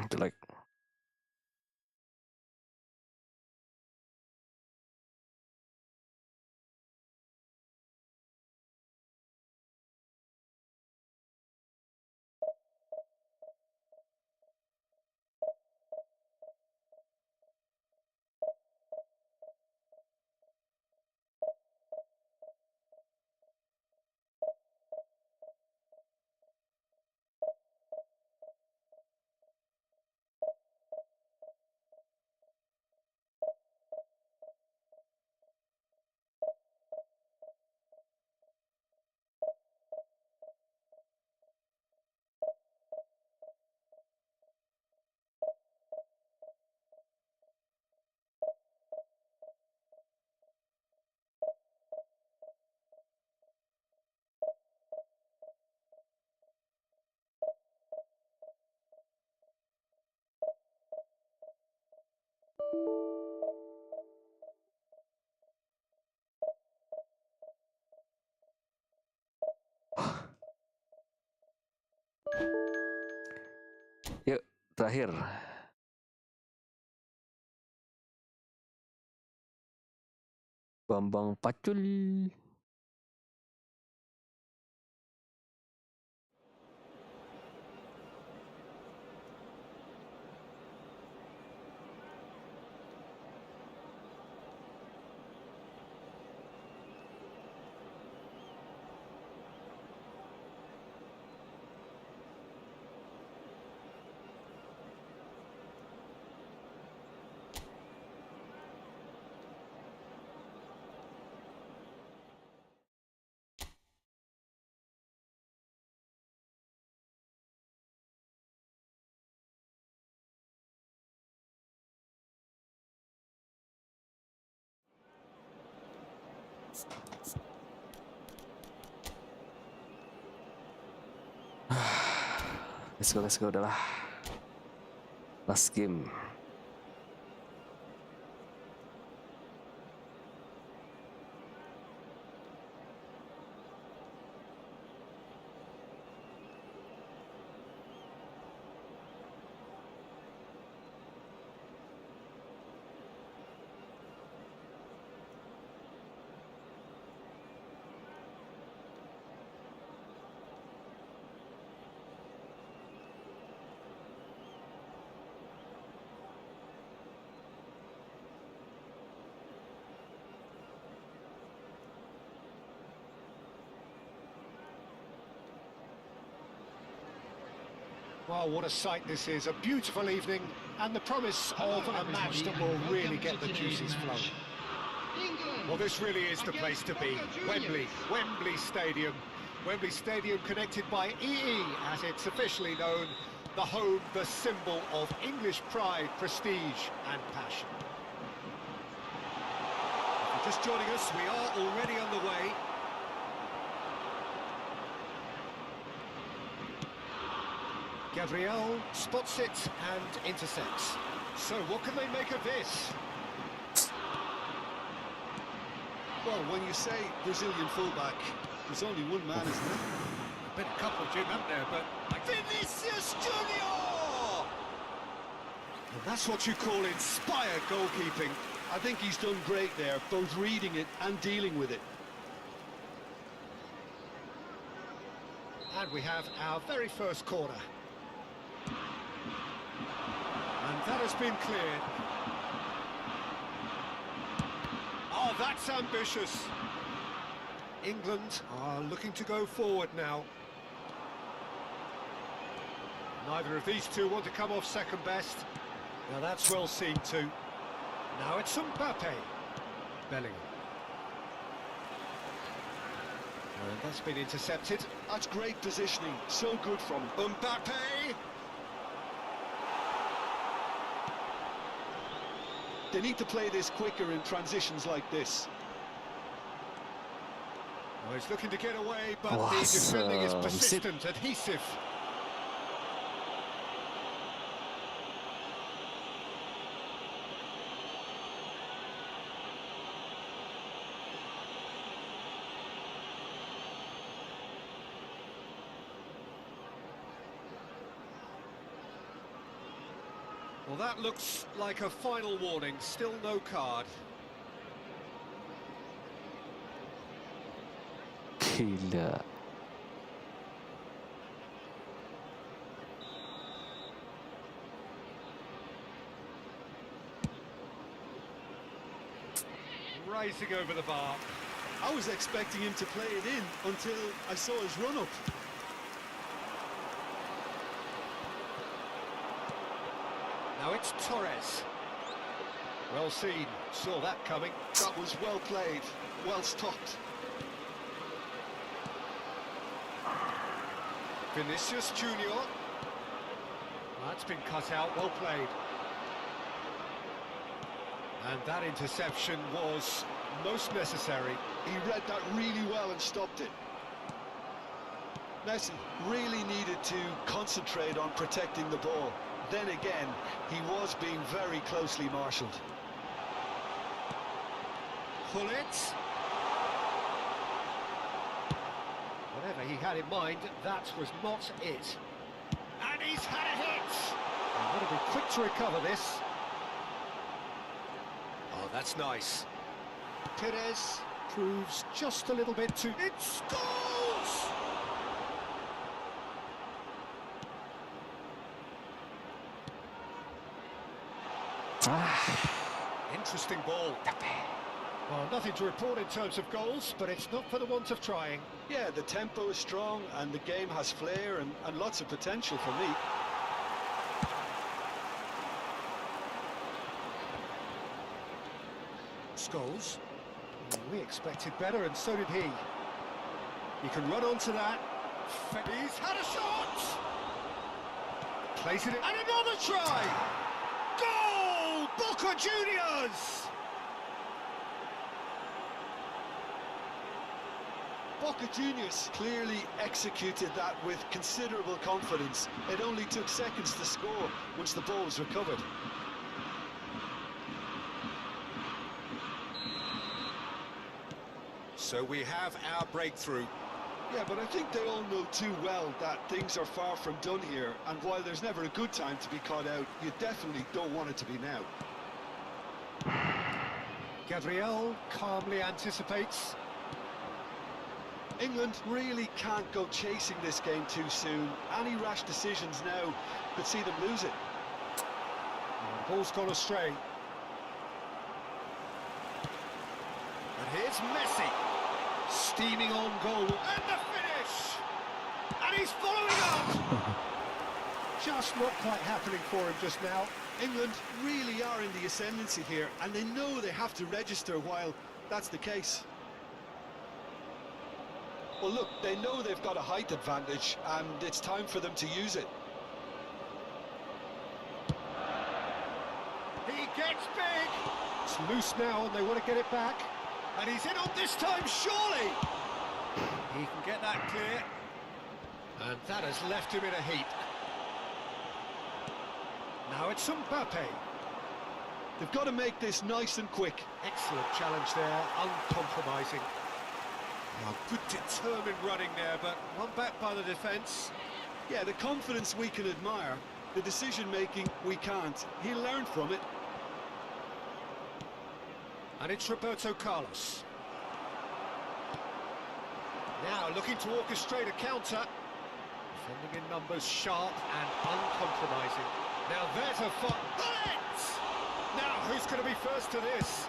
Jelek. Yuk, terakhir. Bambang Pacul. Let's go, udahlah. Last game. Well, what a sight this is. A beautiful evening and the promise of a match that will really get the juices flowing. Well, this really is the place to be. Wembley Stadium. Wembley Stadium connected by EE, as it's officially known, the home, the symbol of English pride, prestige and passion. If you're just joining us, we are already underway. Gabriel spots it and intercepts. So what can they make of this? Well, when you say Brazilian fullback, there's only one man, isn't there? Been a couple, Jim, haven't there? But Vinicius Junior! And that's what you call inspired goalkeeping. I think he's done great there, both reading it and dealing with it. And we have our very first corner. And that has been cleared. Oh, that's ambitious. England are looking to go forward now. Neither of these two want to come off second best. Now that's well seen too. Now it's Mbappe. Bellingham. And that's been intercepted. That's great positioning, so good from him. Mbappe! They need to play this quicker in transitions like this. Oh, he's looking to get away, but the defending is persistent, adhesive. Well, that looks like a final warning. Still no card. Gila. Racing over the bar. I was expecting him to play it in until I saw his run-up. Now it's Torres. Well seen, saw that coming. That was well played, well stopped. Vinicius Junior. That's been cut out, well played. And that interception was most necessary. He read that really well and stopped it. Messi really needed to concentrate on protecting the ball. Then again, he was being very closely marshalled. Pullet. Whatever he had in mind, that was not it. And he's had a hit! And got to be quick to recover this. Oh, that's nice. Perez proves just a little bit too... It scores! Interesting ball. Well, nothing to report in terms of goals, but it's not for the want of trying. Yeah, the tempo is strong and the game has flair and lots of potential for me. Scholes. We expected better, and so did he. He can run onto that. He's had a shot! Plays it in, and another try! Goal! Boca Juniors! Boca Juniors clearly executed that with considerable confidence. It only took seconds to score once the ball was recovered. So we have our breakthrough. Yeah, but I think they all know too well that things are far from done here, and while there's never a good time to be caught out, you definitely don't want it to be now. Gabriel calmly anticipates. England really can't go chasing this game too soon. Any rash decisions now could see them lose it. Ball's gone astray. And here's Messi. Steaming on goal. And the finish! And he's following up! Just not quite happening for him just now. England really are in the ascendancy here, and they know they have to register while that's the case. Well, look, they know they've got a height advantage, and it's time for them to use it. He gets big! It's loose now, and they want to get it back. And he's in on this time, surely! He can get that clear. And that has left him in a heap. Now it's Mbappe. They've got to make this nice and quick. Excellent challenge there, uncompromising. Oh, good determined running there, but one back by the defence. Yeah, the confidence we can admire, the decision-making we can't. He'll learn from it. And it's Roberto Carlos. Now looking to orchestrate a counter. Defending in numbers, sharp and uncompromising. Now there's a fun. Bullet! Now who's going to be first to this?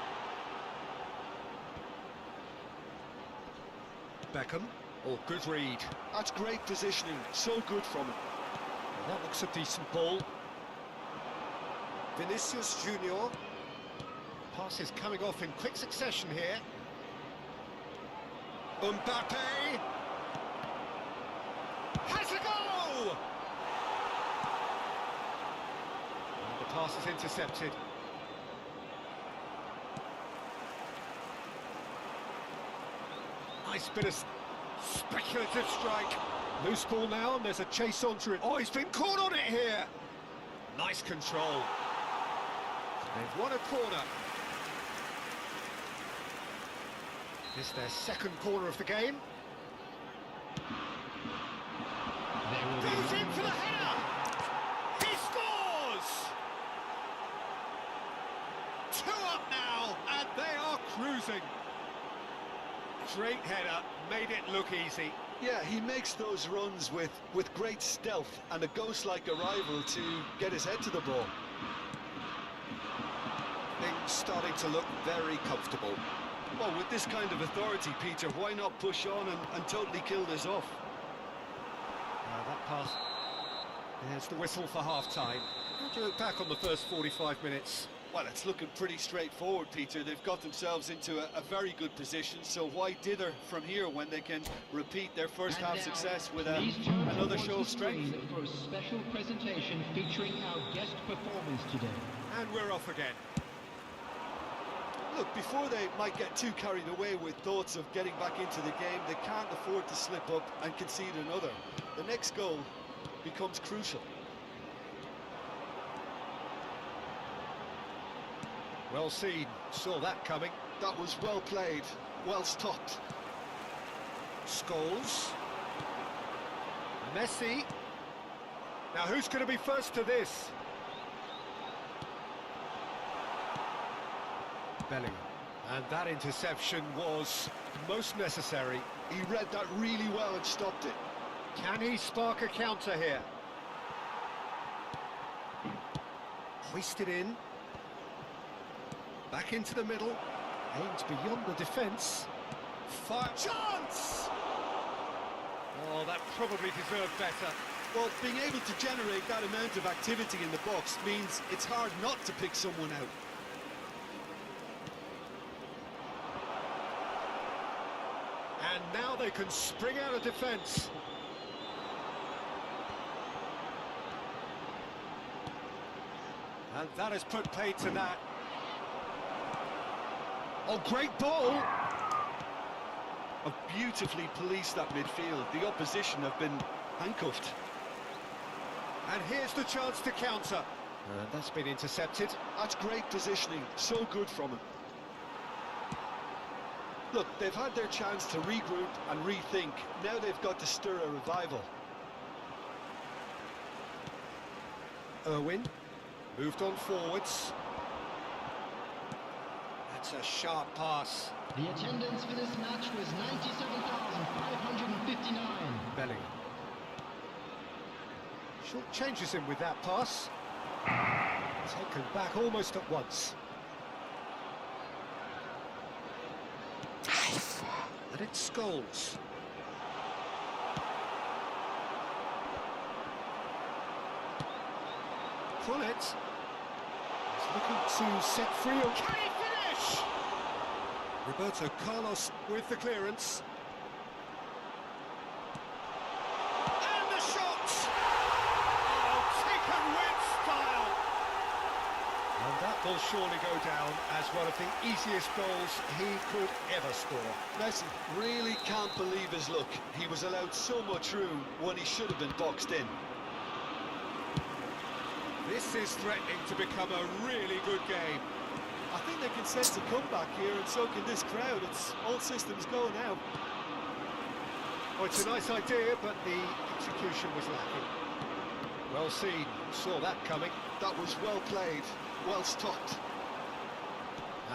Beckham. Oh, good read. That's great positioning, so good from him. Well, that looks a decent ball. Vinicius Junior. Passes coming off in quick succession here. Mbappe has a go! And the pass is intercepted. Nice bit of speculative strike. Loose ball now, and there's a chase onto it. Oh, he's been caught on it here. Nice control. They've won a corner. This is their second corner of the game. He's in for the header! He scores! 2 up now, and they are cruising. Great header, made it look easy. Yeah, he makes those runs with great stealth and a ghost-like arrival to get his head to the ball. Things starting to look very comfortable. Well, with this kind of authority, Peter, why not push on and totally kill this off? That pass. There's the whistle for half-time. How do you look back on the first 45 minutes? Well, it's looking pretty straightforward, Peter. They've got themselves into a very good position, so why dither from here when they can repeat their first half success with another show of strength? For a special presentation featuring our guest performers today. And we're off again. Look, before they might get too carried away with thoughts of getting back into the game, they can't afford to slip up and concede another. The next goal becomes crucial. Well seen, saw that coming. That was well played, well stopped. Scholes. Messi. Now who's going to be first to this? Bellingham. And that interception was most necessary. He read that really well and stopped it. Can he spark a counter here? Hoisted in. Back into the middle. Aimed beyond the defence. Fire chance! Oh, that probably deserved better. Well, being able to generate that amount of activity in the box means it's hard not to pick someone out. And now they can spring out of defence. And that has put paid to that. Oh, great ball! have beautifully policed that midfield. The opposition have been handcuffed. And here's the chance to counter. That's been intercepted. That's great positioning, so good from him. Look, they've had their chance to regroup and rethink. Now they've got to stir a revival. Irwin moved on forwards. That's a sharp pass. The attendance for this match was 97,559. Bellingham. Short changes him with that pass. Taken back almost at once. And it's Scholes. Follett. He's looking to set free. Can he finish? Roberto Carlos with the clearance. And the shot! Oh, taken with style. And that will surely go down as one of the easiest goals he could ever score. Messi really can't believe his luck. He was allowed so much room when he should have been boxed in. This is threatening to become a really good game. I think they can sense a comeback here, and so can this crowd. It's all systems go now. Oh, it's a nice idea, but the execution was lacking. Well seen, saw that coming. That was well played, well stopped.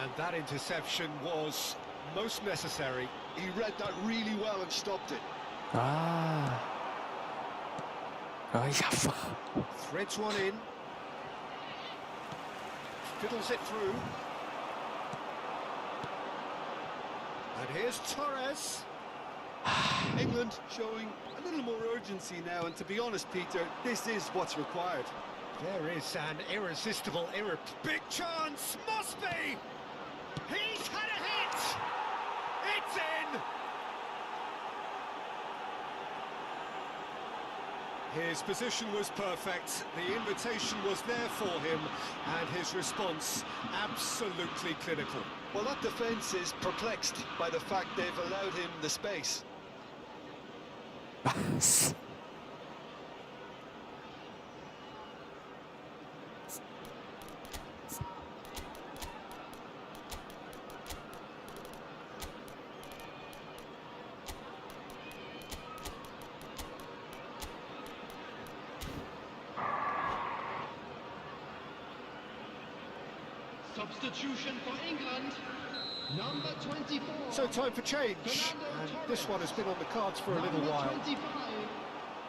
And that interception was most necessary. He read that really well and stopped it. Ah. Oh, yeah. Threads one in. Fiddles it through. And here's Torres. England showing a little more urgency now, and to be honest, Peter, this is what's required. There is an irresistible big chance, must be! He's had a hit! It's in! His position was perfect, the invitation was there for him, and his response absolutely clinical. Well, that defence is perplexed by the fact they've allowed him the space. Substitution for England, number 24. So time for change, and this one has been on the cards for a little while. 25.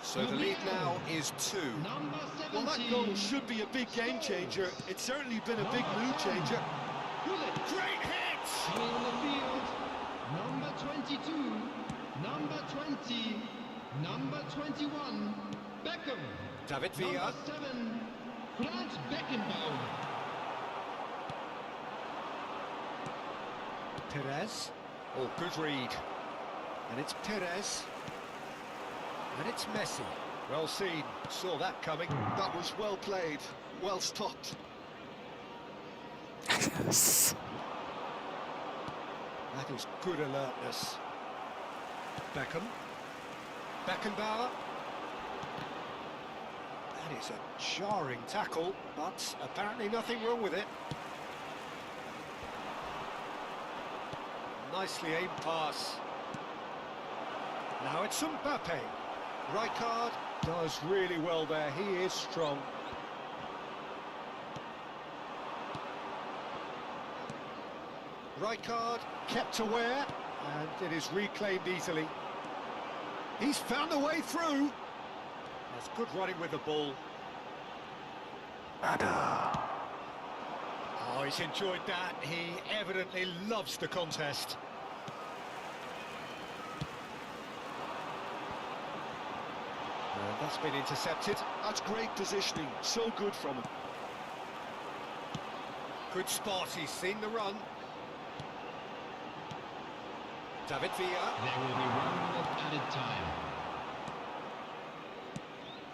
So the lead now is 2. Number 17. Well, that goal should be a big game changer. It's certainly been a big mood changer. Great hit! Coming on the field, number 22, number 20, number 21, Beckham. David Villa. Number 7, Franz Beckenbauer. Perez. Oh, good read. And it's Perez. And it's Messi. Well seen. Saw that coming. That was well played, well stopped. Yes. That is good alertness. Beckham. Beckenbauer. That is a jarring tackle, but apparently nothing wrong with it. Nicely aimed pass. Now it's Mbappe. Rijkaard does really well there. He is strong. Rijkaard kept aware, and it is reclaimed easily. He's found a way through. That's good running with the ball. Oh, he's enjoyed that. He evidently loves the contest. That's been intercepted. That's great positioning, so good from him. Good spot, he's seen the run. David Villa. There will be 1 minute added time.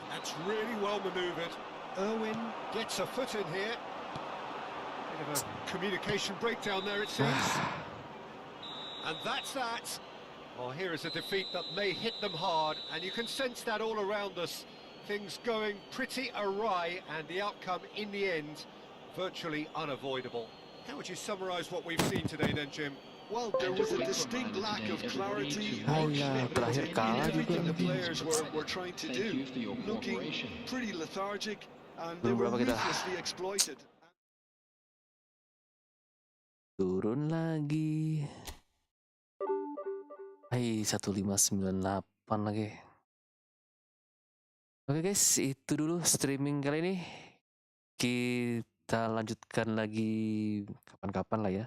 That's really well manoeuvred. Irwin gets a foot in here. Bit of a communication breakdown there, it seems. And that's that. Oh, here is a defeat that may hit them hard, and you can sense that all around us. Things going pretty awry, and the outcome in the end virtually unavoidable. How would you summarise what we've seen today then, Jim? Well, there was a distinct lack of clarity Alah, or commitment terakhir in kalah everything juga. the players were trying to do. Looking pretty lethargic, and they Belum were berapa kita? ruthlessly exploited. Turun lagi. Hai, 1598 lagi. Oke guys, itu dulu streaming kali ini. Kita lanjutkan lagi kapan-kapan lah ya.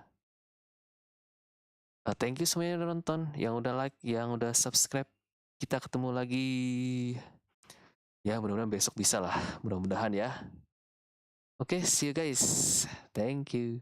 Thank you semuanya yang udah nonton, yang udah like, yang udah subscribe. Kita ketemu lagi. Ya, mudah-mudahan besok bisa lah. Mudah-mudahan ya. Oke, see you guys. Thank you.